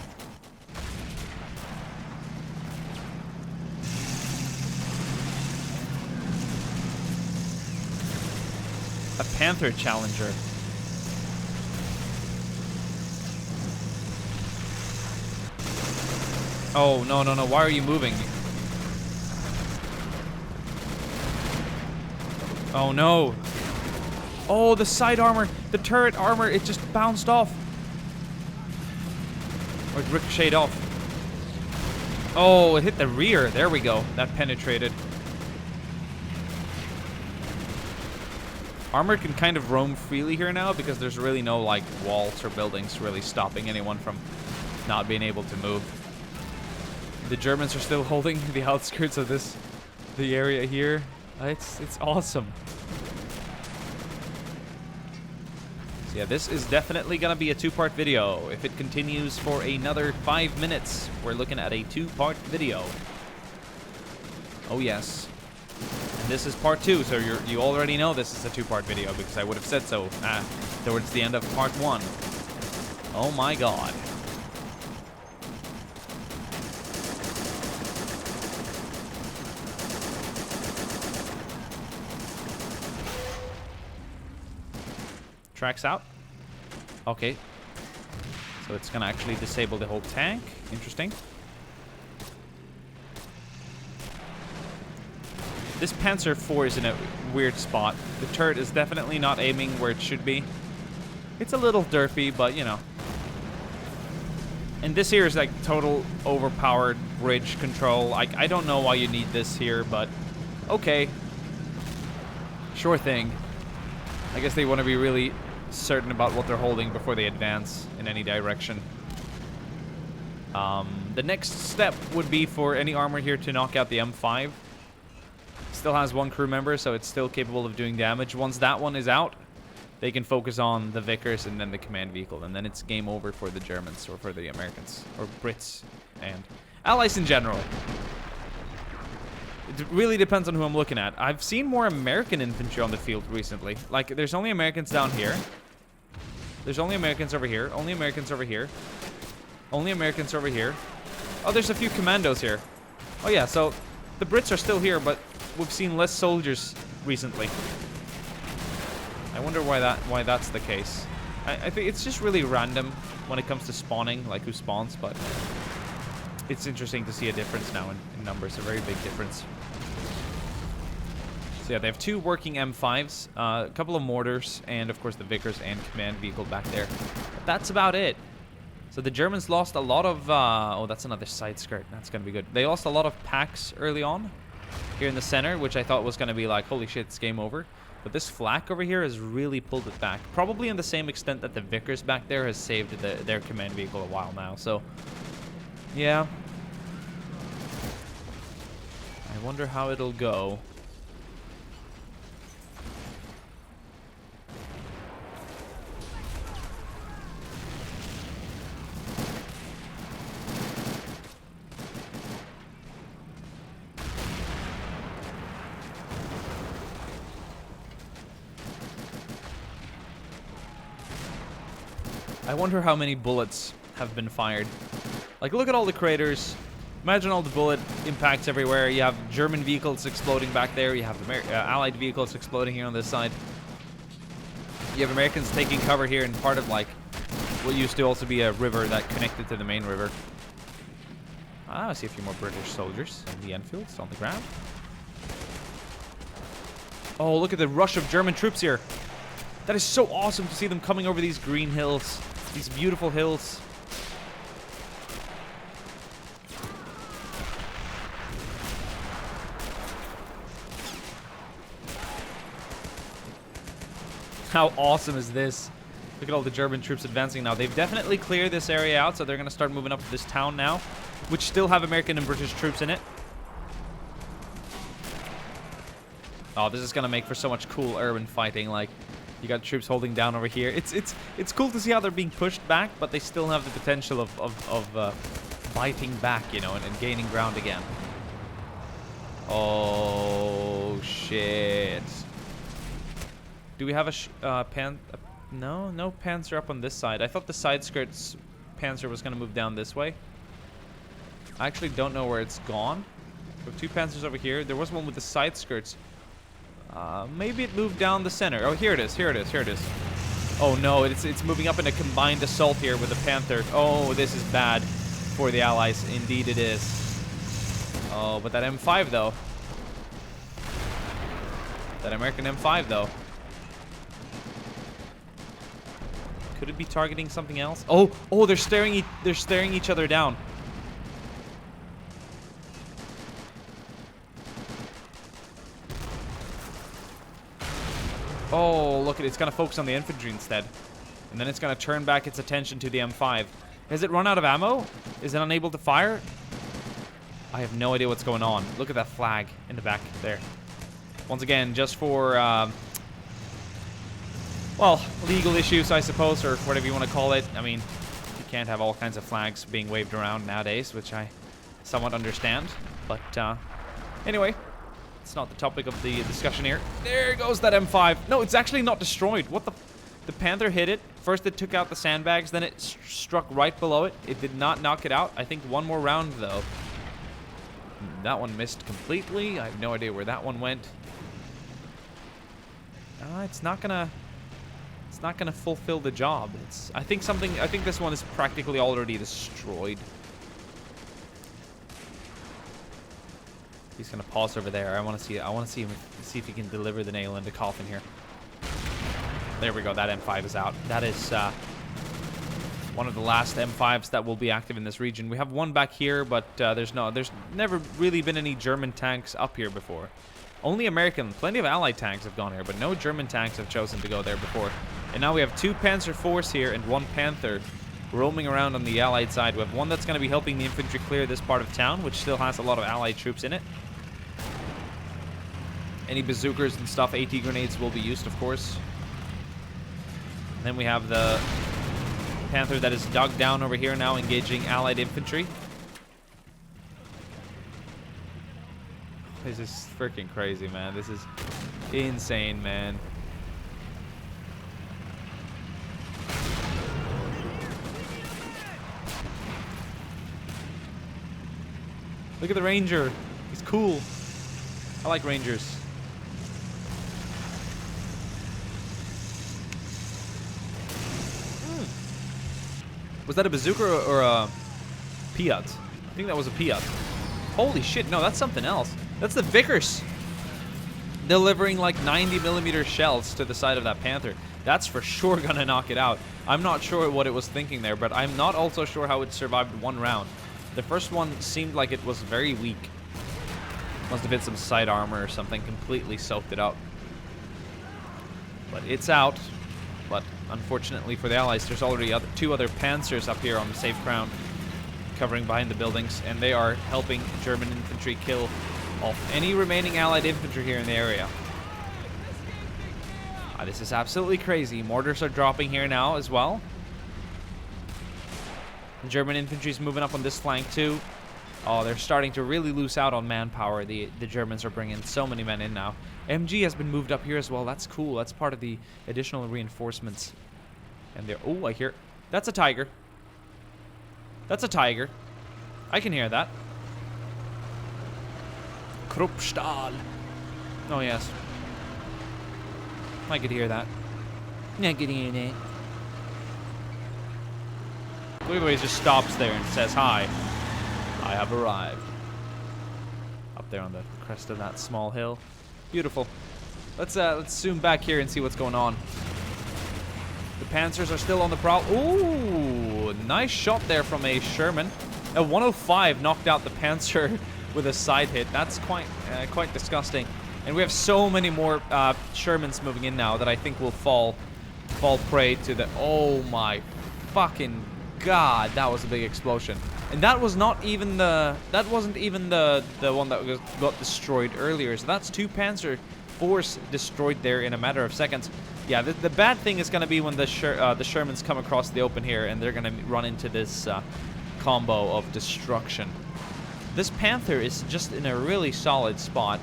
A Panther Challenger. Oh, no, no, no. Why are you moving? Oh, no. Oh, the side armor. The turret armor. It just bounced off. Or it ricocheted off. Oh, it hit the rear. There we go. That penetrated. Armor can kind of roam freely here now because there's really no, like, walls or buildings really stopping anyone from not being able to move. The Germans are still holding the outskirts of the area here. It's awesome. So yeah, this is definitely gonna be a two-part video. If it continues for another 5 minutes, we're looking at a two-part video. Oh yes. And this is part 2, so you already know this is a two-part video because I would have said so towards the end of part 1. Oh my god. Tracks out. Okay. So it's gonna actually disable the whole tank. Interesting. This Panzer IV is in a weird spot. The turret is definitely not aiming where it should be. It's a little derpy, but you know. And this here is like total overpowered bridge control. I don't know why you need this here, but okay. Sure thing. I guess they want to be really certain about what they're holding before they advance in any direction. The next step would be for any armor here to knock out the M5. Still has one crew member, so it's still capable of doing damage. Once that one is out, they can focus on the Vickers and then the command vehicle, and then it's game over for the Germans or for the Americans or Brits and allies in general. It really depends on who I'm looking at. I've seen more American infantry on the field recently. Like, there's only Americans down here. There's only Americans over here. Only Americans over here. Only Americans over here. Oh, there's a few commandos here. Oh yeah, so the Brits are still here, but we've seen less soldiers recently. I wonder why that's the case. I think it's just really random when it comes to spawning, like who spawns, but it's interesting to see a difference now in numbers, a very big difference. So yeah, they have 2 working M5s, a couple of mortars, and of course the Vickers and command vehicle back there. But that's about it. So the Germans lost a lot of... oh, that's another side skirt. That's going to be good. They lost a lot of packs early on here in the center, which I thought was going to be like, holy shit, it's game over. But this flak over here has really pulled it back. Probably in the same extent that the Vickers back there has saved their command vehicle a while now. So, yeah. I wonder how it'll go. I wonder how many bullets have been fired. Like, look at all the craters. Imagine all the bullet impacts everywhere. You have German vehicles exploding back there. You have Allied vehicles exploding here on this side. You have Americans taking cover here in part of, like, what used to also be a river that connected to the main river. Ah, I see a few more British soldiers in the Enfields on the ground. Oh, look at the rush of German troops here. That is so awesome to see them coming over these green hills. These beautiful hills. How awesome is this? Look at all the German troops advancing now. They've definitely cleared this area out, so they're going to start moving up to this town now, which still have American and British troops in it. Oh, this is going to make for so much cool urban fighting. Like, you got troops holding down over here. It's cool to see how they're being pushed back, but they still have the potential of fighting back, you know, and gaining ground again. Oh, shit. Do we have a no Panzer up on this side. I thought the side skirts Panzer was going to move down this way. I actually don't know where it's gone. We have 2 Panzers over here. There was one with the side skirts. Maybe it moved down the center. Oh, here it is. Here it is. Here it is. Oh no, it's moving up in a combined assault here with the Panther. Oh, this is bad for the Allies. Indeed it is. Oh, but that M5 though. That American M5 though. Could it be targeting something else? Oh, they're staring each other down. Oh, look, it's going to focus on the infantry instead. And then it's going to turn back its attention to the M5. Has it run out of ammo? Is it unable to fire? I have no idea what's going on. Look at that flag in the back there. Once again, just for, well, legal issues, I suppose, or whatever you want to call it. I mean, you can't have all kinds of flags being waved around nowadays, which I somewhat understand. But, anyway, it's not the topic of the discussion here. There goes that M5. No, it's actually not destroyed. What the... The Panther hit it. First it took out the sandbags, then it struck right below it. It did not knock it out. I think one more round, though. That one missed completely. I have no idea where that one went. It's not gonna fulfill the job. I think this one is practically already destroyed. He's gonna pause over there. I want to see if he can deliver the nail in the coffin here. There we go. That M5 is out. That is one of the last M5s that will be active in this region. We have one back here, but there's never really been any German tanks up here before. Only American. Plenty of Allied tanks have gone here, but no German tanks have chosen to go there before. And now we have 2 Panzer IVs here and 1 Panther roaming around on the Allied side. We have one that's going to be helping the infantry clear this part of town, which still has a lot of Allied troops in it. Any bazookas and stuff, AT grenades will be used, of course. Then we have the Panther that is dug down over here now, engaging Allied infantry. This is freaking crazy, man. This is insane, man. Look at the Ranger. He's cool. I like Rangers. Was that a bazooka or a Piat? I think that was a Piat. Holy shit, no, that's something else. That's the Vickers delivering like 90mm shells to the side of that Panther. That's for sure gonna knock it out. I'm not sure what it was thinking there, but I'm not also sure how it survived one round. The first one seemed like it was very weak. Must have been some side armor or something, completely soaked it up. But it's out. But unfortunately for the Allies, there's already 2 other Panzers up here on the safe ground, covering behind the buildings, and they are helping German infantry kill off any remaining Allied infantry here in the area. This is absolutely crazy. Mortars are dropping here now as well. German infantry is moving up on this flank too. Oh, they're starting to really lose out on manpower. The Germans are bringing so many men in now. MG has been moved up here as well. That's cool. That's part of the additional reinforcements. And they're... Oh, I hear... That's a Tiger. That's a Tiger. I can hear that. Kruppstahl. Oh, yes. I could hear that. I could hear that. Look at the way he just stops there and says, "Hi, I have arrived." Up there on the crest of that small hill. Beautiful. Let's zoom back here and see what's going on. The Panzers are still on the prowl. Ooh, nice shot there from a Sherman. A 105 knocked out the Panzer with a side hit. That's quite disgusting. And we have so many more Shermans moving in now that I think will fall prey to the... Oh my fucking god, that was a big explosion. And that was not even the... That wasn't even the one that got destroyed earlier. So that's 2 Panzer IVs destroyed there in a matter of seconds. Yeah, the bad thing is going to be when the Shermans come across the open here and they're going to run into this combo of destruction. This Panther is just in a really solid spot.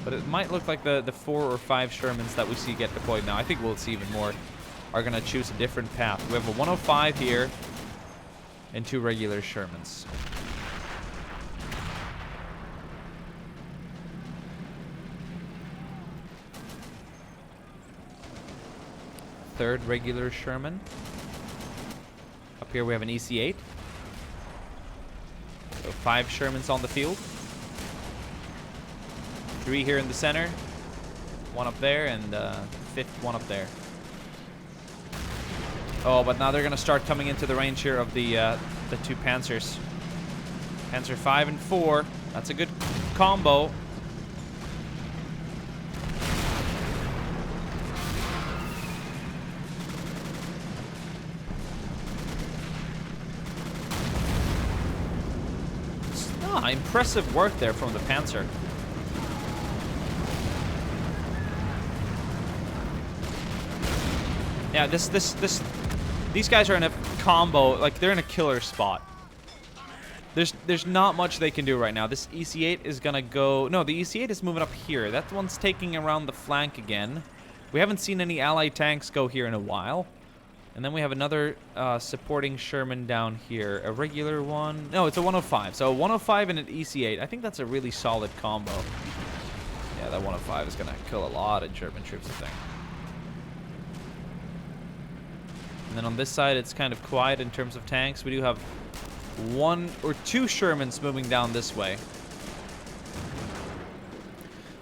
But it might look like the 4 or 5 Shermans that we see get deployed now. I think we'll see even more are going to choose a different path. We have a 105 here and 2 regular Shermans. Third regular Sherman. Up here we have an EC-8. So 5 Shermans on the field. 3 here in the center. 1 up there, and 5th one up there. Oh, but now they're going to start coming into the range here of the 2 Panzers. Panzer 5 and 4. That's a good combo. Ah, impressive work there from the Panzer. Yeah, these guys are in a combo, like they're in a killer spot. There's not much they can do right now. This EC8 is gonna go, no, the EC8 is moving up here. That one's taking around the flank again. We haven't seen any Allied tanks go here in a while. And then we have another supporting Sherman down here. A regular one. No, it's a 105. So a 105 and an EC8. I think that's a really solid combo. Yeah, that 105 is going to kill a lot of German troops, I think. And then on this side, it's kind of quiet in terms of tanks. We do have 1 or 2 Shermans moving down this way.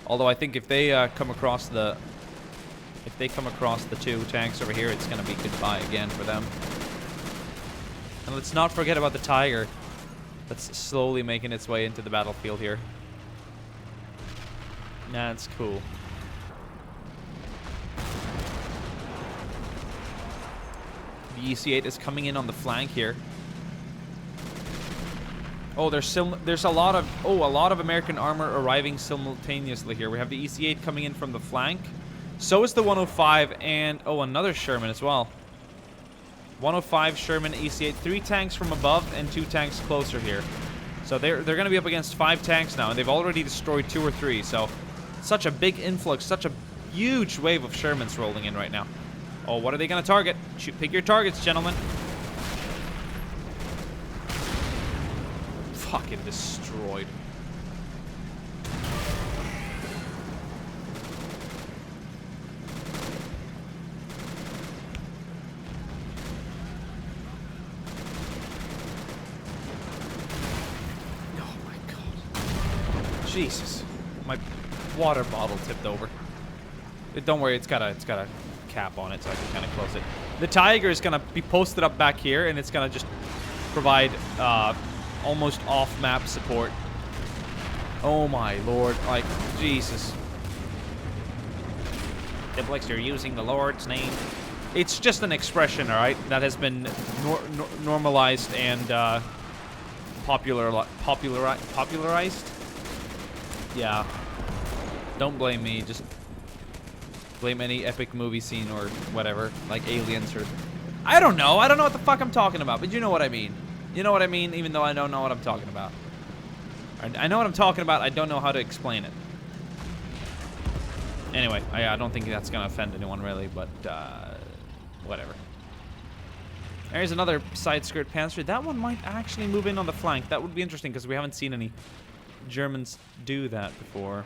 Although I think if they come across the... If they come across the 2 tanks over here, it's going to be goodbye again for them. And let's not forget about the Tiger that's slowly making its way into the battlefield here. That's cool. The EC8 is coming in on the flank here. Oh, there's a lot of American armor arriving simultaneously here. We have the EC8 coming in from the flank. So is the 105 and, oh, another Sherman as well. 105 Sherman EC8, 3 tanks from above and 2 tanks closer here. So they're going to be up against 5 tanks now, and they've already destroyed 2 or 3. So such a big influx, such a huge wave of Shermans rolling in right now. Oh, what are they going to target? Pick your targets, gentlemen. Fucking destroyed. Jesus, my water bottle tipped over. Don't worry, it's got a cap on it, so I can kind of close it. The Tiger is gonna be posted up back here, and it's gonna just provide almost off-map support. Oh my lord, like Jesus. Diplex, you're using the Lord's name. It's just an expression, all right, that has been normalized and popularized. Yeah. Don't blame me, just blame any epic movie scene or whatever, like Aliens or... I don't know what the fuck I'm talking about, but you know what I mean. You know what I mean, even though I don't know what I'm talking about. I know what I'm talking about, I don't know how to explain it. Anyway, I don't think that's gonna offend anyone really, but whatever. There's another side skirt Panzer. That one might actually move in on the flank. That would be interesting because we haven't seen any Germans do that before.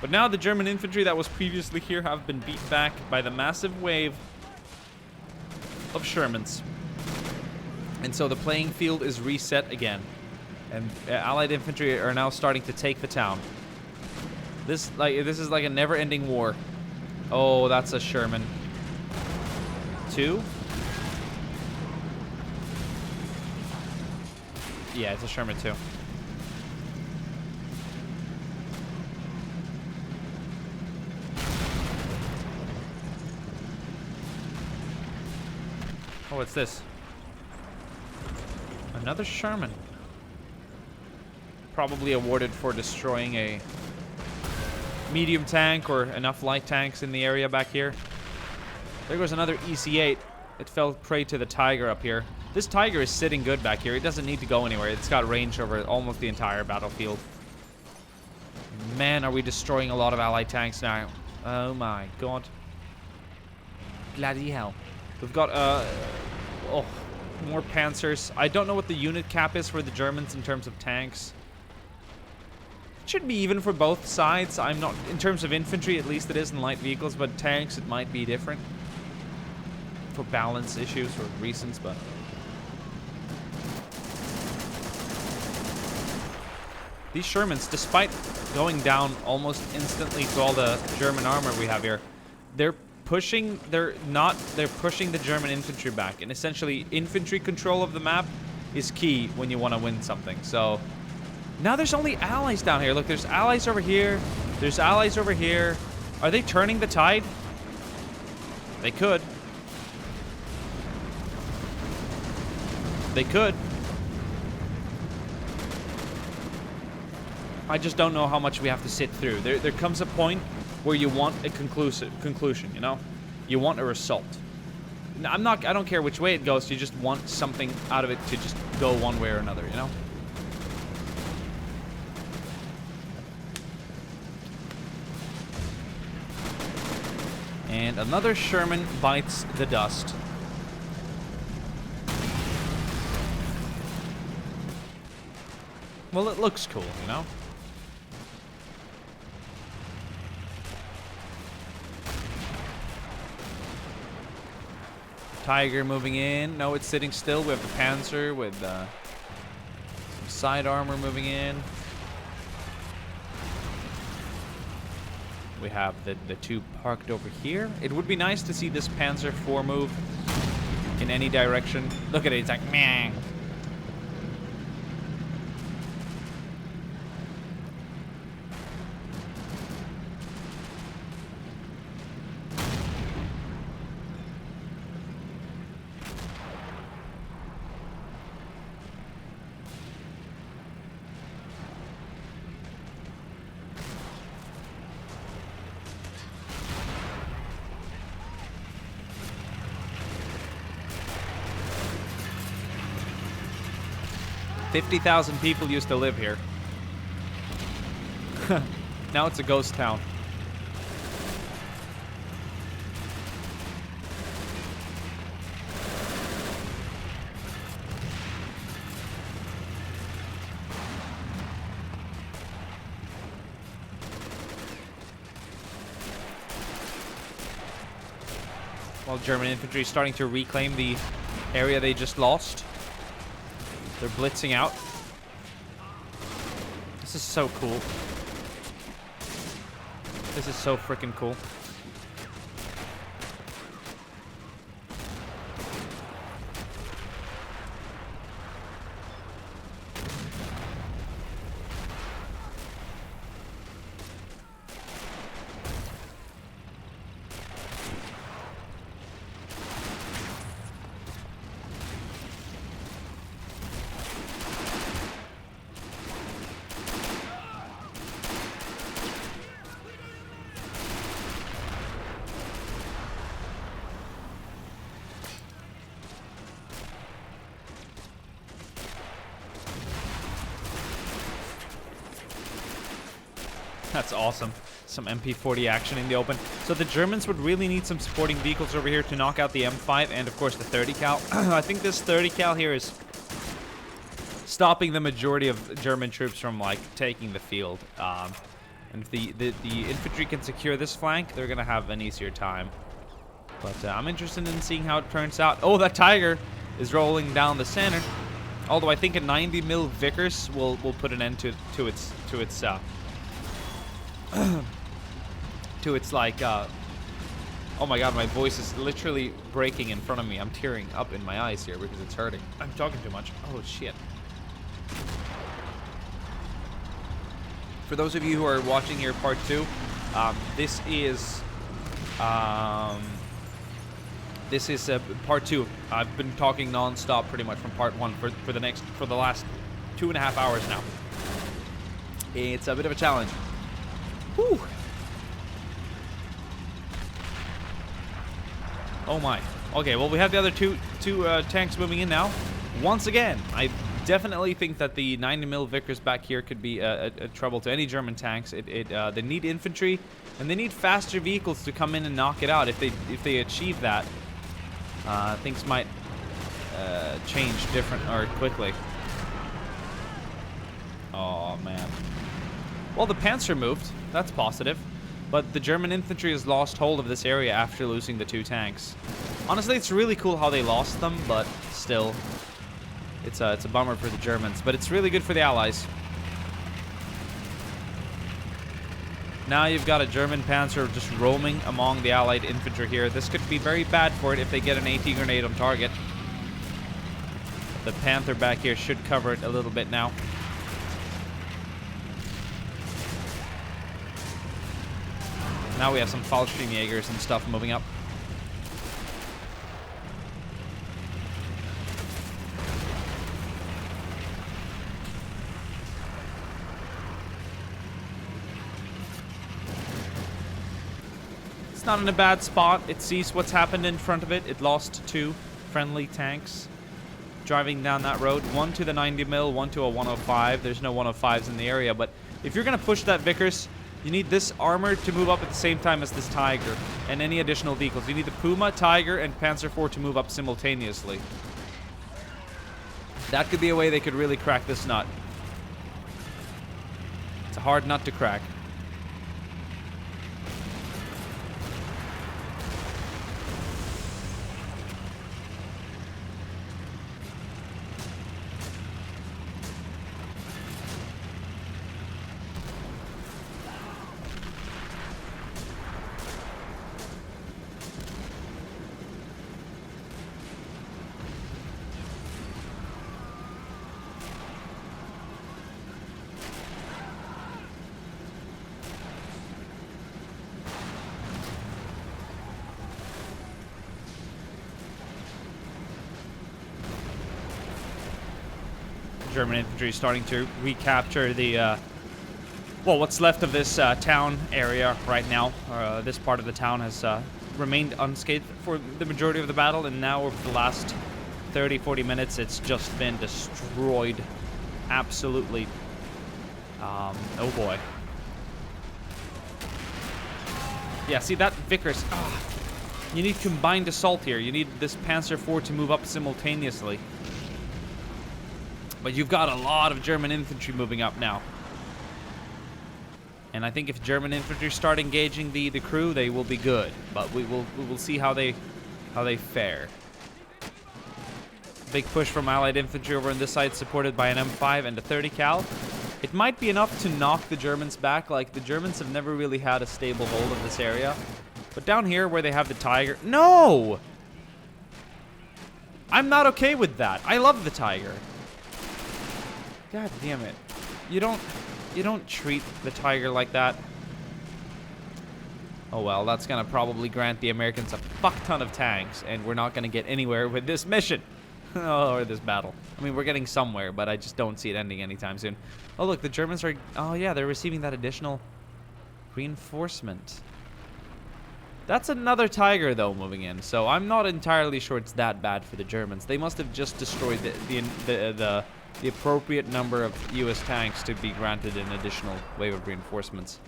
But now the German infantry that was previously here have been beat back by the massive wave of Shermans. And so the playing field is reset again. And Allied infantry are now starting to take the town. This is like a never-ending war. Oh, that's a Sherman. 2? Yeah, it's a Sherman 2. Oh, what's this? Another Sherman. Probably awarded for destroying a medium tank or enough light tanks in the area back here. There goes another EC8. It fell prey to the Tiger up here. This Tiger is sitting good back here. It doesn't need to go anywhere. It's got range over almost the entire battlefield. Man, are we destroying a lot of Allied tanks now. Oh my god. Bloody hell. We've got, more Panzers. I don't know what the unit cap is for the Germans in terms of tanks. It should be even for both sides. I'm not, in terms of infantry, at least it is in light vehicles, but tanks, it might be different. For balance issues or reasons, but... These Shermans, despite going down almost instantly to all the German armor we have here, they're pushing the German infantry back, and essentially infantry control of the map is key when you want to win something. So now there's only allies down here. Look, there's allies over here. There's allies over here. Are they turning the tide? They could. They could. I just don't know how much we have to sit through. There comes a point where you want a conclusion, you know? You want a result. I don't care which way it goes, you just want something out of it to just go one way or another, you know? And another Sherman bites the dust. Well, it looks cool, you know? Tiger moving in. No, it's sitting still. We have the Panzer with some side armor moving in. We have the two parked over here. It would be nice to see this Panzer IV move in any direction. Look at it. It's like, meh. $50,000 people used to live here. Now it's a ghost town. While German infantry is starting to reclaim the area they just lost. They're blitzing out. This is so cool. This is so freaking cool. That's awesome. Some MP40 action in the open. So the Germans would really need some supporting vehicles over here to knock out the M5 and, of course, the 30 cal. I think this 30 cal here is stopping the majority of German troops from, like, taking the field. And if the infantry can secure this flank, they're going to have an easier time. But I'm interested in seeing how it turns out. Oh, that Tiger is rolling down the center. Although I think a 90 mil Vickers will put an end to its like, oh my god, my voice is literally breaking in front of me. I'm tearing up in my eyes here because it's hurting. I'm talking too much. Oh shit. For those of you who are watching here part 2, this is part 2. I've been talking non-stop pretty much from part 1 for the last 2.5 hours now. It's a bit of a challenge. Whew. Oh my. Okay, well we have the other two tanks moving in now. Once again, I definitely think that the 90mm Vickers back here could be a trouble to any German tanks. They need infantry and they need faster vehicles to come in and knock it out. If they achieve that, things might change quickly. Oh man. Well, the Panzer moved. That's positive. But the German infantry has lost hold of this area after losing the 2 tanks. Honestly, it's really cool how they lost them, but still, it's a bummer for the Germans. But it's really good for the Allies. Now you've got a German Panzer just roaming among the Allied infantry here. This could be very bad for it if they get an AT grenade on target. The Panther back here should cover it a little bit now. Now we have some Fallschirmjägers and stuff moving up. It's not in a bad spot. It sees what's happened in front of it. It lost 2 friendly tanks driving down that road. One to the 90 mil, one to a 105. There's no 105s in the area, but if you're going to push that Vickers, you need this armor to move up at the same time as this Tiger and any additional vehicles. You need the Puma, Tiger, and Panzer IV to move up simultaneously. That could be a way they could really crack this nut. It's a hard nut to crack. German infantry starting to recapture the, well, what's left of this town area right now. This part of the town has remained unscathed for the majority of the battle, and now over the last 30-40 minutes, it's just been destroyed. Absolutely. Oh boy. Yeah, see that Vickers. You need combined assault here. You need this Panzer IV to move up simultaneously. But you've got a lot of German infantry moving up now. And I think if German infantry start engaging the crew, they will be good. But we will see how they fare. Big push from Allied infantry over on this side, supported by an M5 and a 30 cal. It might be enough to knock the Germans back. Like, the Germans have never really had a stable hold of this area. But down here where they have the Tiger... No! I'm not okay with that. I love the Tiger. God damn it. You don't treat the Tiger like that. Oh well, that's gonna probably grant the Americans a fuck ton of tanks, and we're not gonna get anywhere with this mission. Or this battle. I mean, we're getting somewhere, but I just don't see it ending anytime soon. Oh look, the Germans are... Oh yeah, they're receiving that additional reinforcement. That's another Tiger, though, moving in. So I'm not entirely sure it's that bad for the Germans. They must have just destroyed the appropriate number of U.S. tanks to be granted an additional wave of reinforcements.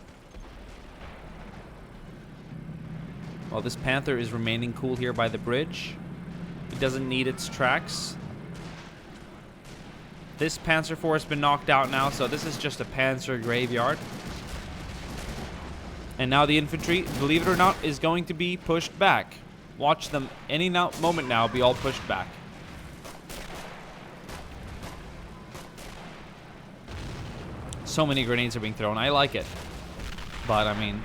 Well, this Panther is remaining cool here by the bridge. It doesn't need its tracks. This Panzer IV has been knocked out now, so this is just a Panzer graveyard. And now the infantry, believe it or not, is going to be pushed back. Watch them any moment now be all pushed back. So many grenades are being thrown. I like it. But, I mean...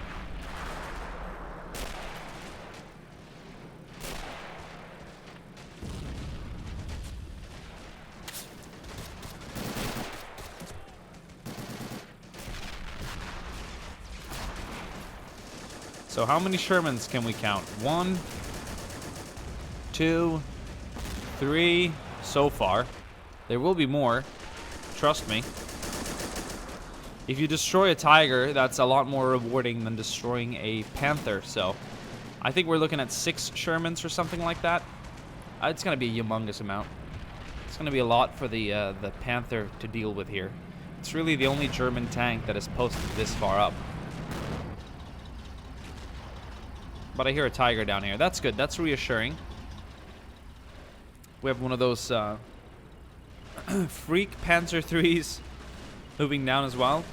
So how many Shermans can we count? 1, 2, 3 so far. There will be more. Trust me. If you destroy a Tiger, that's a lot more rewarding than destroying a Panther. So I think we're looking at 6 Shermans or something like that. It's going to be a humongous amount. It's going to be a lot for the Panther to deal with here. It's really the only German tank that is posted this far up. But I hear a Tiger down here. That's good. That's reassuring. We have one of those freak Panzer IIIs moving down as well.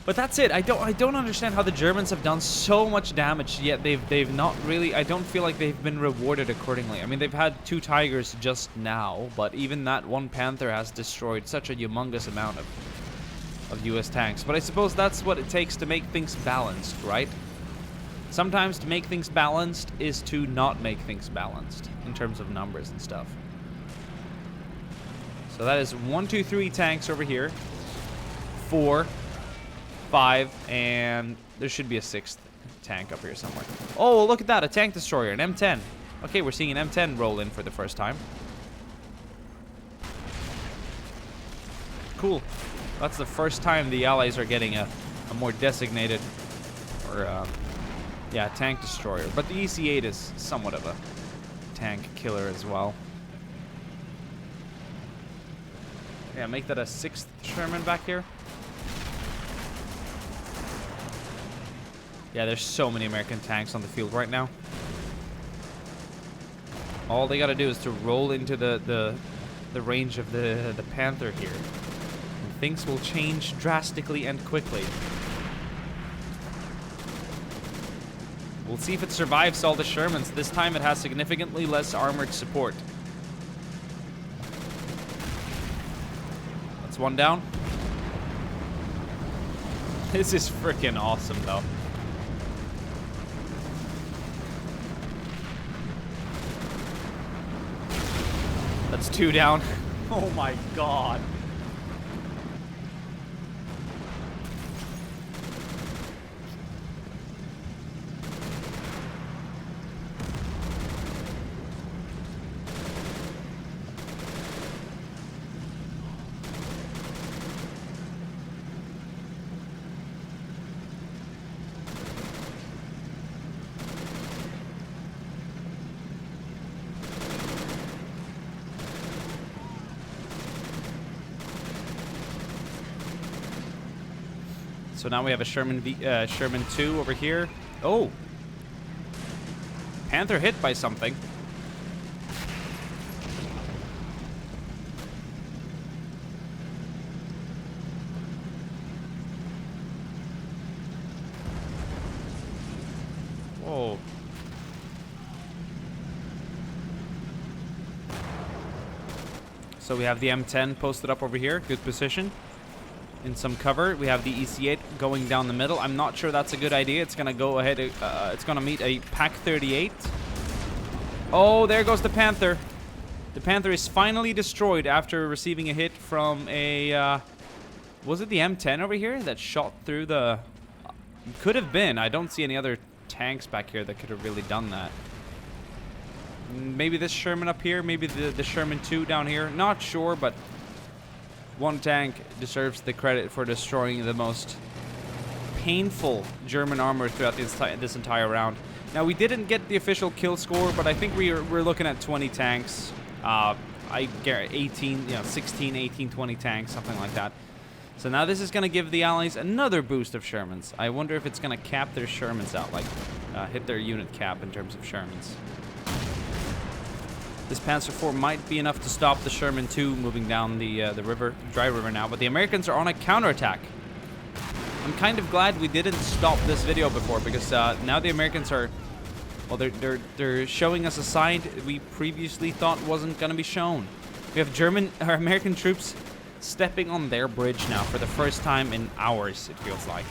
But that's it. I don't understand how the Germans have done so much damage, yet they've not really... I don't feel like they've been rewarded accordingly. I mean, they've had 2 Tigers just now, but even that one Panther has destroyed such a humongous amount of U.S. tanks. But I suppose that's what it takes to make things balanced, right? Sometimes to make things balanced is to not make things balanced in terms of numbers and stuff. So that is 1, 2, 3 tanks over here. 4, 5, and there should be a 6th tank up here somewhere. Oh, look at that, a tank destroyer, an M10. Okay, we're seeing an M10 roll in for the first time. Cool. That's the first time the Allies are getting a more designated Or, yeah, tank destroyer. But the EC-8 is somewhat of a tank killer as well. Yeah, make that a 6th Sherman back here. Yeah, there's so many American tanks on the field right now. All they gotta do is to roll into the range of the Panther here. And things will change drastically and quickly. We'll see if it survives all the Shermans. This time it has significantly less armored support. That's one down. This is freaking awesome, though. That's 2 down. Oh my god. So now we have a Sherman 2 over here. Oh! Panther hit by something. Whoa. So we have the M10 posted up over here. Good position. In some cover, we have the EC-8 going down the middle. I'm not sure that's a good idea. It's gonna go ahead. It's gonna meet a Pack 38. Oh, there goes the Panther. The Panther is finally destroyed after receiving a hit from a. Was it the M10 over here that shot through the? Could have been. I don't see any other tanks back here that could have really done that. Maybe this Sherman up here. Maybe the Sherman 2 down here. Not sure, but. One tank deserves the credit for destroying the most painful German armor throughout this entire round. Now, we didn't get the official kill score, but I think we're looking at 20 tanks. I get 18, 16, 18, 20 tanks, something like that. So now this is going to give the Allies another boost of Shermans. I wonder if it's going to cap their Shermans out, like hit their unit cap in terms of Shermans. This Panzer IV might be enough to stop the Sherman 2 moving down the river, dry river now, but the Americans are on a counterattack. I'm kind of glad we didn't stop this video before, because now the Americans are, well, they're showing us a side we previously thought wasn't going to be shown. We have American troops stepping on their bridge now for the first time in hours, it feels like.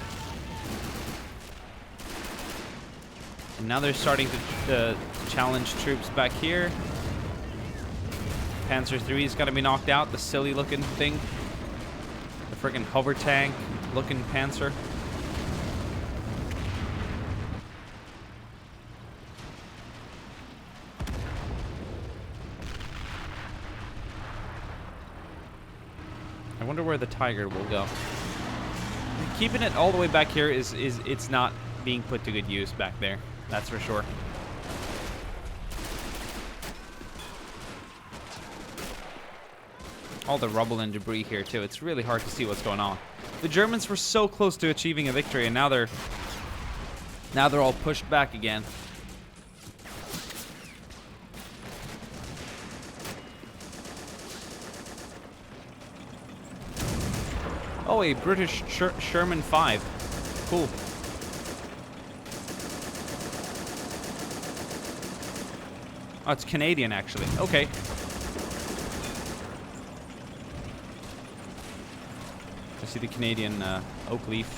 And now they're starting to challenge troops back here. Panzer III is gonna be knocked out, the silly looking thing. The friggin' hover tank looking Panzer. I wonder where the Tiger will go. Keeping it all the way back here is it's not being put to good use back there. That's for sure. All the rubble and debris here too. It's really hard to see what's going on. The Germans were so close to achieving a victory, and now they're all pushed back again. Oh, a British Sherman 5. Cool. Oh, it's Canadian actually. Okay. See the Canadian oak leaf.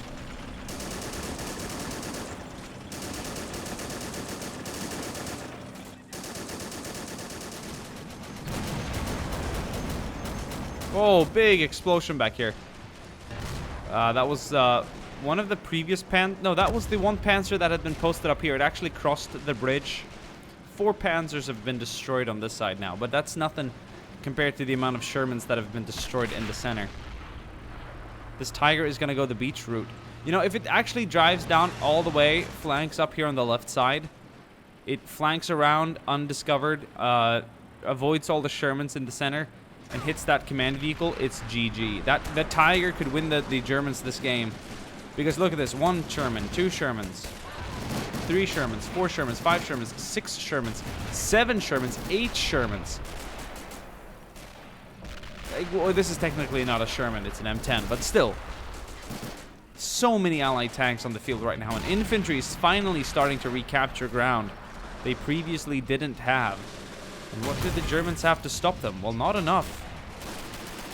Oh, big explosion back here. That was one of the previous No, that was the one Panzer that had been posted up here. It actually crossed the bridge. 4 Panzers have been destroyed on this side now, but that's nothing compared to the amount of Shermans that have been destroyed in the center. This Tiger is going to go the beach route. You know, if it actually drives down all the way, flanks up here on the left side, it flanks around undiscovered, avoids all the Shermans in the center, and hits that command vehicle, it's GG. That Tiger could win the Germans this game. Because look at this, 1 Sherman, 2 Shermans, 3 Shermans, 4 Shermans, 5 Shermans, 6 Shermans, 7 Shermans, 8 Shermans. Like, well, this is technically not a Sherman, it's an M10, but still. So many Allied tanks on the field right now, and infantry is finally starting to recapture ground they previously didn't have. And what did the Germans have to stop them? Well, not enough.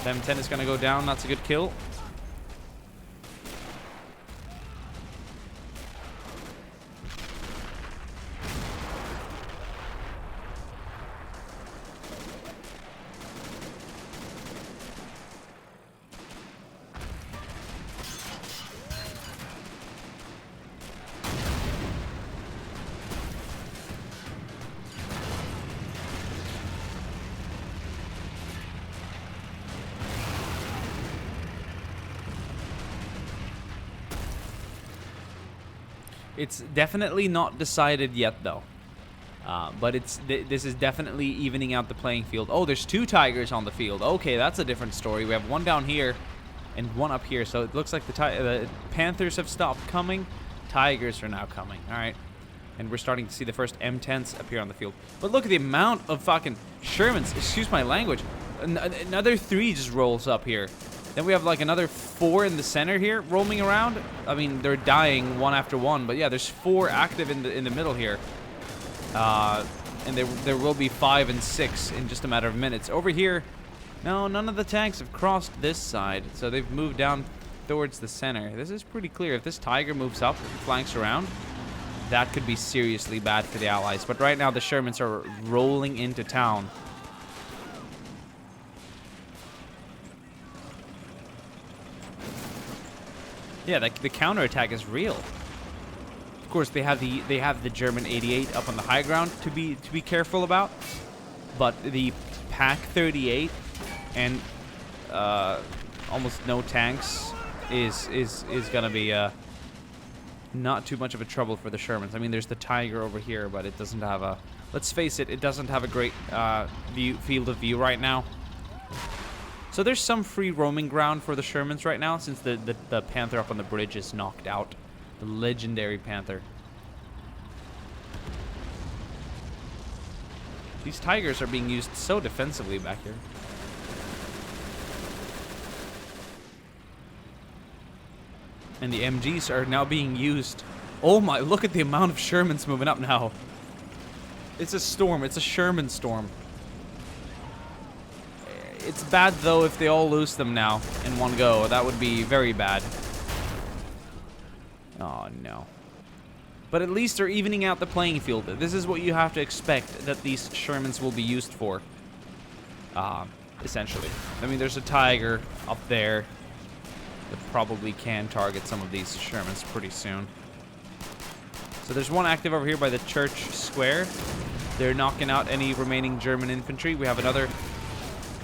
The M10 is going to go down, that's a good kill. It's definitely not decided yet, though. But this is definitely evening out the playing field. Oh, there's 2 Tigers on the field. Okay, that's a different story. We have 1 down here and 1 up here. So it looks like the Panthers have stopped coming. Tigers are now coming. All right. And we're starting to see the first M10s appear on the field. But look at the amount of fucking Shermans. Excuse my language. Another 3 just rolls up here. Then we have like another 4 in the center here roaming around. I mean, they're dying one after one, but yeah, there's 4 active in the middle here. And there will be 5 and 6 in just a matter of minutes. Over here, no, none of the tanks have crossed this side, so they've moved down towards the center. This is pretty clear. If this Tiger moves up and flanks around, that could be seriously bad for the Allies. But right now, the Shermans are rolling into town. Yeah, the counterattack is real. Of course, they have the German 88 up on the high ground to be careful about, but the Pak 38 and almost no tanks is gonna be not too much of a trouble for the Shermans. I mean, there's the Tiger over here, but it doesn't have a. Let's face it, it doesn't have a great field of view right now. So there's some free roaming ground for the Shermans right now, since the Panther up on the bridge is knocked out. The legendary Panther. These Tigers are being used so defensively back here. And the MGs are now being used. Oh my, look at the amount of Shermans moving up now. It's a storm, it's a Sherman storm. It's bad, though, if they all lose them now in one go. That would be very bad. Oh, no. But at least they're evening out the playing field. This is what you have to expect that these Shermans will be used for. Essentially. I mean, there's a Tiger up there that probably can target some of these Shermans pretty soon. So there's 1 active over here by the church square. They're knocking out any remaining German infantry. We have another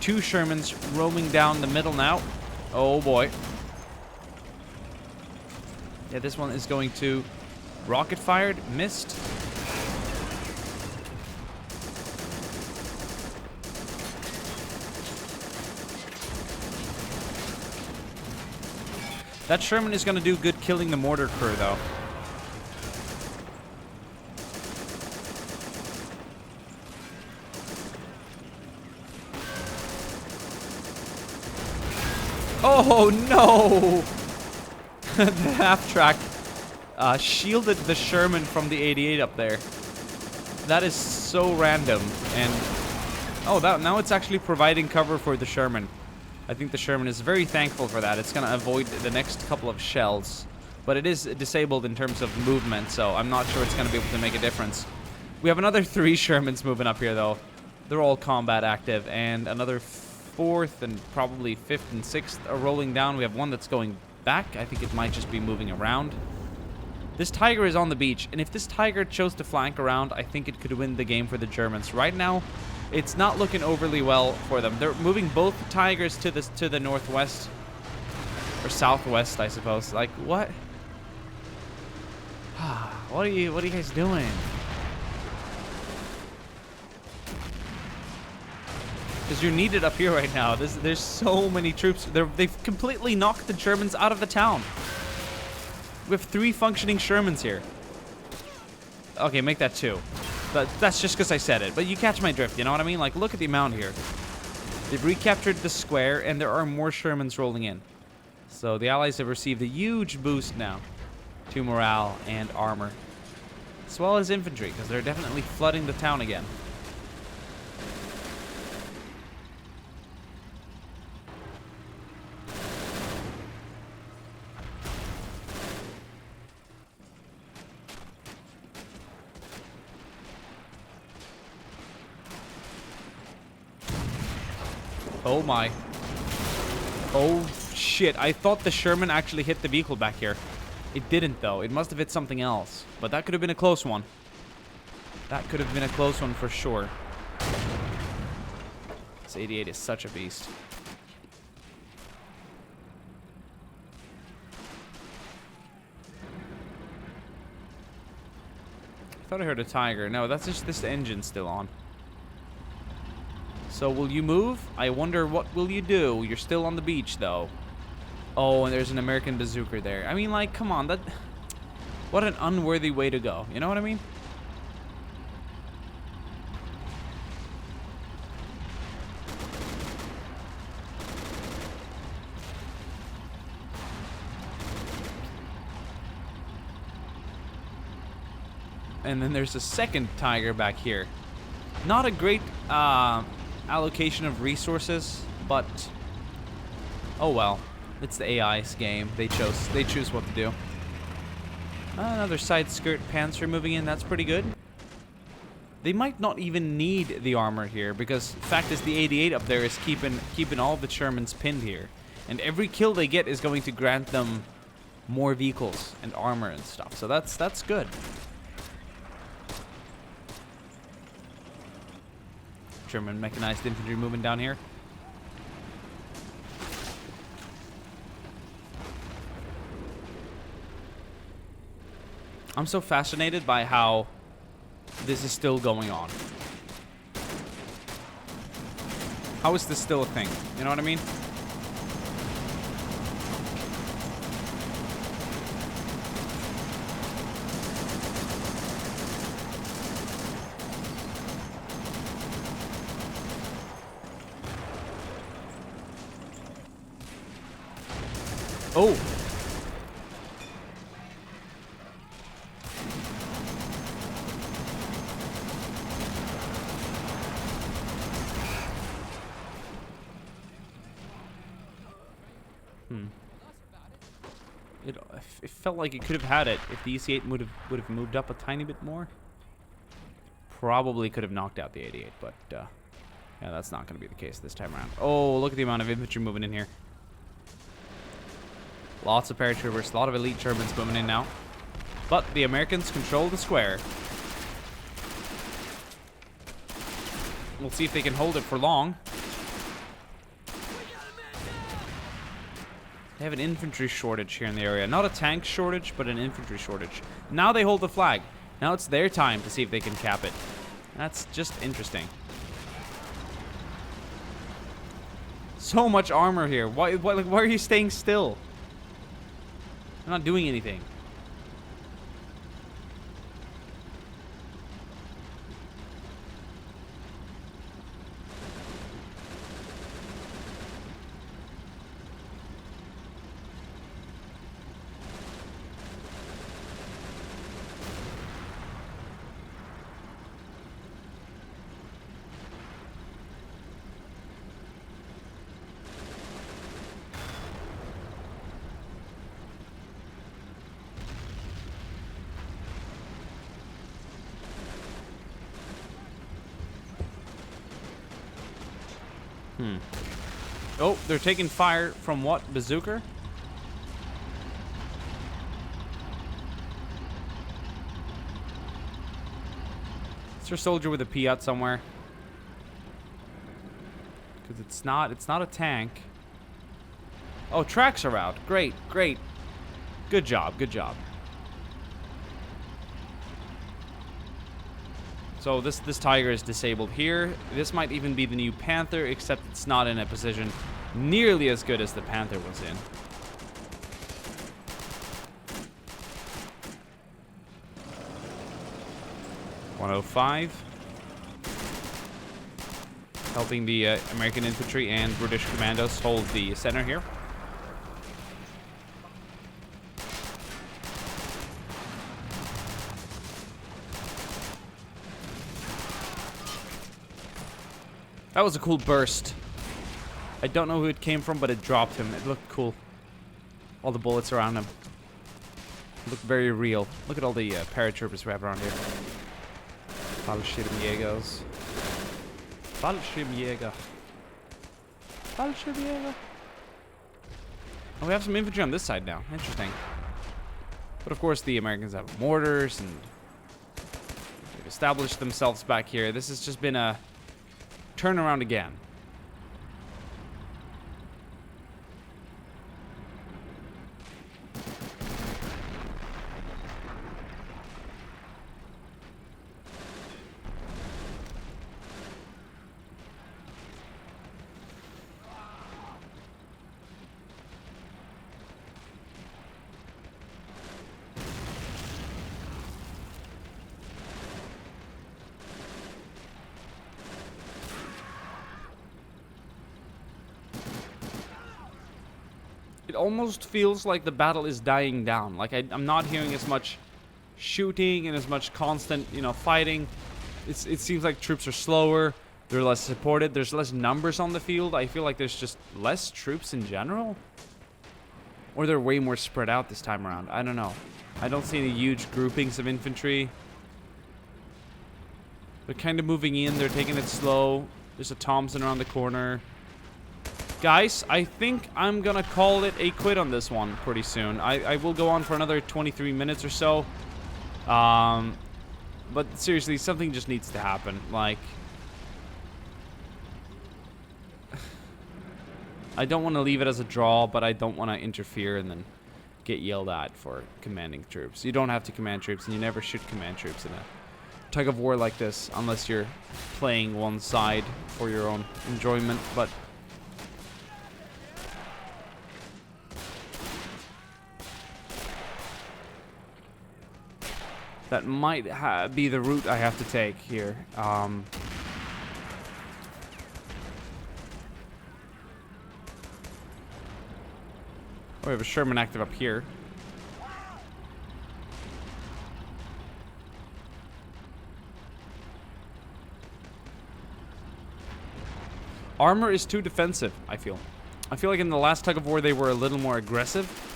2 Shermans roaming down the middle now. Oh boy. Yeah, this one is going to rocket fired, missed. That Sherman is going to do good killing the mortar crew, though. Oh no! The half-track shielded the Sherman from the 88 up there. That is so random. And oh, now it's actually providing cover for the Sherman. I think the Sherman is very thankful for that. It's going to avoid the next couple of shells. But it is disabled in terms of movement, so I'm not sure it's going to be able to make a difference. We have another 3 Shermans moving up here, though. They're all combat active. And another 4th and probably 5th and 6th are rolling down. We have 1 that's going back. I think it might just be moving around. This Tiger is on the beach, and if this Tiger chose to flank around, I think it could win the game for the Germans. Right now, it's not looking overly well for them. They're moving both Tigers to the northwest or southwest, I suppose. Like, what? What are you guys doing? Because you're needed up here right now. There's so many troops. They've completely knocked the Germans out of the town. We have 3 functioning Shermans here. Okay, make that 2. That's just because I said it. But you catch my drift, you know what I mean? Like, look at the amount here. They've recaptured the square, and there are more Shermans rolling in. So the Allies have received a huge boost now to morale and armor. As well as infantry, because they're definitely flooding the town again. Oh my. Oh shit, I thought the Sherman actually hit the vehicle back here. It didn't though, it must have hit something else. But that could have been a close one. That could have been a close one for sure. This 88 is such a beast. I thought I heard a tiger. No, that's just this engine still on. So will you move? I wonder what will you do? You're still on the beach though. Oh, and there's an American bazooka there. I mean, like, come on, what an unworthy way to go. You know what I mean? And then there's a second tiger back here. Not a great allocation of resources, but oh well. It's the AI's game. They choose what to do. Another side skirt panzer moving in. That's pretty good. They might not even need the armor here because the fact is the 88 up there is keeping all the Shermans pinned here, and every kill they get is going to grant them more vehicles and armor and stuff. So that's good. German mechanized infantry moving down here. I'm so fascinated by how this is still going on. How is this still a thing? You know what I mean? Oh! It felt like it could have had it if the EC8 would have moved up a tiny bit more. Probably could have knocked out the 88, but yeah, that's not going to be the case this time around. Oh, look at the amount of infantry moving in here. Lots of paratroopers, a lot of elite Germans moving in now. But the Americans control the square. We'll see if they can hold it for long. They have an infantry shortage here in the area. Not a tank shortage, but an infantry shortage. Now they hold the flag. Now it's their time to see if they can cap it. That's just interesting. So much armor here. Why are you staying still? I'm not doing anything. Oh, they're taking fire from what? Bazooka? Is there a soldier with a Piat somewhere? Because it's not a tank. Oh, tracks are out. Great, great. Good job, good job. So this Tiger is disabled here. This might even be the new Panther, except it's not in a position nearly as good as the Panther was in. .105. Helping the American infantry and British commandos hold the center here. That was a cool burst. I don't know who it came from, but it dropped him. It looked cool. All the bullets around him look very real. Look at all the paratroopers we have around here. Fallschirmjägers. Fallschirmjäger. Fallschirmjäger. Oh, we have some infantry on this side now. Interesting. But of course, the Americans have mortars and they've established themselves back here. This has just been a turnaround again. It almost feels like the battle is dying down. Like I'm not hearing as much shooting and as much constant, fighting. It seems like troops are slower. They're less supported. There's less numbers on the field. I feel like there's just less troops in general. Or they're way more spread out this time around. I don't know. I don't see any huge groupings of infantry. They're kind of moving in. They're taking it slow. There's a Thompson around the corner. Guys, I think I'm gonna call it a quit on this one pretty soon. I will go on for another 23 minutes or so. But seriously, something just needs to happen. Like, I don't want to leave it as a draw, but I don't want to interfere and then get yelled at for commanding troops. You don't have to command troops, and you never should command troops in a tug of war like this, unless you're playing one side for your own enjoyment. But that might be the route I have to take here. We have a Sherman active up here. Armor is too defensive, I feel. I feel like in the last tug of war they were a little more aggressive.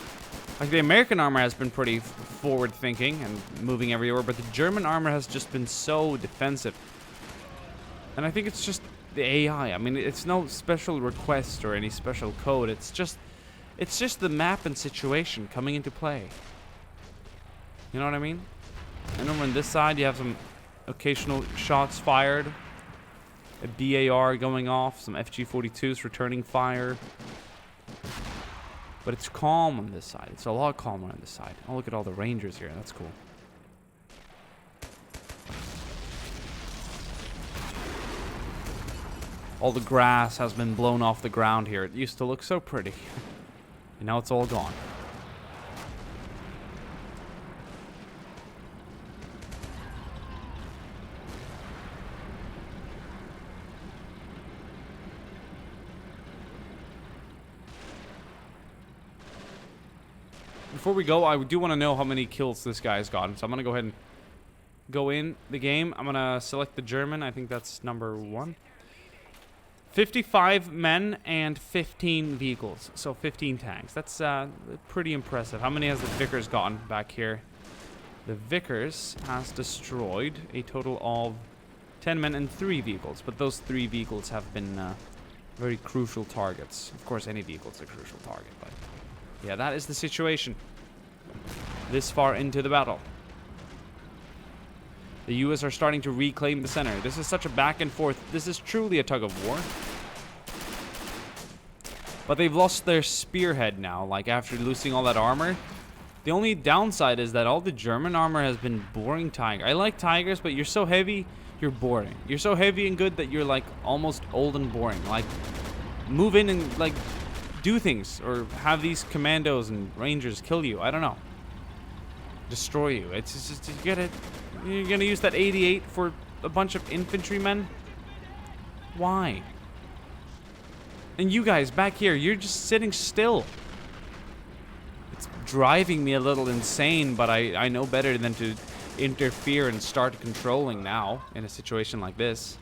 Like the American armor has been pretty forward thinking and moving everywhere, but the German armor has just been so defensive. And I think it's just the AI. I mean, it's no special request or any special code. It's just the map and situation coming into play. You know what I mean? And over on this side, you have some occasional shots fired. A BAR going off. Some FG-42s returning fire. But it's calm on this side. It's a lot calmer on this side. Oh, look at all the Rangers here. That's cool. All the grass has been blown off the ground here. It used to look so pretty. And now it's all gone. Before we go, I do want to know how many kills this guy's gotten. So I'm going to go ahead and go in the game. I'm going to select the German. I think that's number 1. 55 men and 15 vehicles. So 15 tanks. That's pretty impressive. How many has the Vickers gotten back here? The Vickers has destroyed a total of 10 men and 3 vehicles. But those 3 vehicles have been very crucial targets. Of course, any vehicle is a crucial target. But yeah, that is the situation this far into the battle. The US are starting to reclaim the center. This is such a back and forth. This is truly a tug of war. But they've lost their spearhead now, like after losing all that armor. The only downside is that all the German armor has been boring Tiger. I like Tigers, but you're so heavy, You're boring. You're so heavy and good that you're like almost old and boring. Like, move in and like do things, or have these commandos and rangers kill you. I don't know. Destroy you. It's just you're gonna use that 88 for a bunch of infantrymen? Why? And you guys back here, you're just sitting still. It's driving me a little insane, but I know better than to interfere and start controlling now in a situation like this.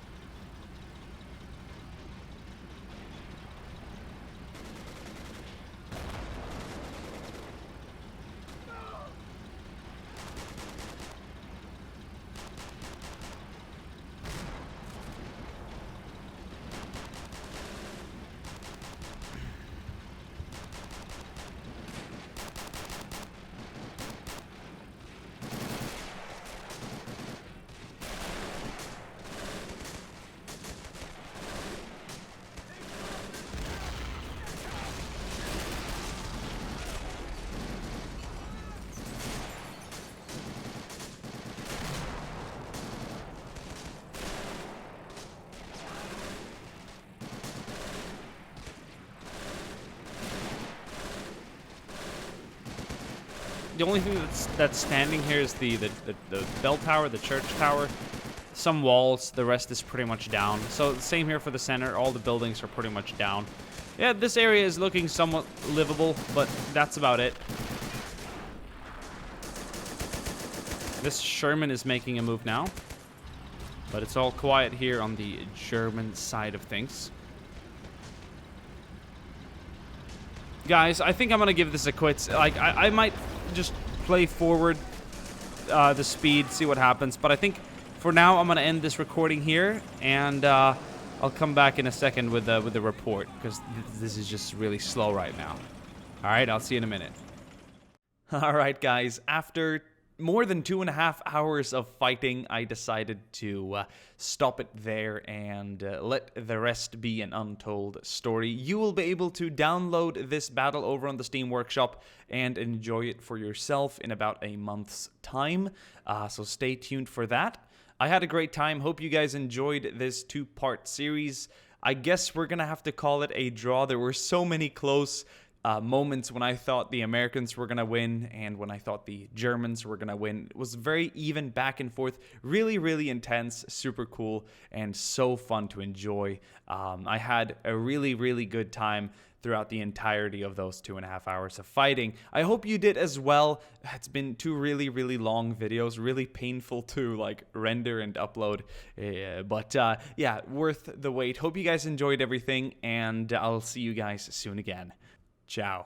The only thing that's standing here is the bell tower, the church tower, some walls. The rest is pretty much down. So same here for the center. All the buildings are pretty much down. Yeah, this area is looking somewhat livable, but that's about it. This Sherman is making a move now, but it's all quiet here on the German side of things. Guys, I think I'm gonna give this a quits. Like, I might just play forward the speed, see what happens. But I think for now I'm gonna end this recording here, and I'll come back in a second with the report, because this is just really slow right now. All right, I'll see you in a minute. All right, guys. After more than 2.5 hours of fighting, I decided to stop it there and let the rest be an untold story. You will be able to download this battle over on the Steam Workshop and enjoy it for yourself in about a month's time. So stay tuned for that. I had a great time. Hope you guys enjoyed this 2-part series. I guess we're gonna have to call it a draw. There were so many close moments when I thought the Americans were going to win and when I thought the Germans were going to win. It was very even back and forth, really, really intense, super cool, and so fun to enjoy. I had a really, really good time throughout the entirety of those 2.5 hours of fighting. I hope you did as well. It's been 2 really, really long videos, really painful to like render and upload, but yeah, worth the wait. Hope you guys enjoyed everything, and I'll see you guys soon again. Ciao.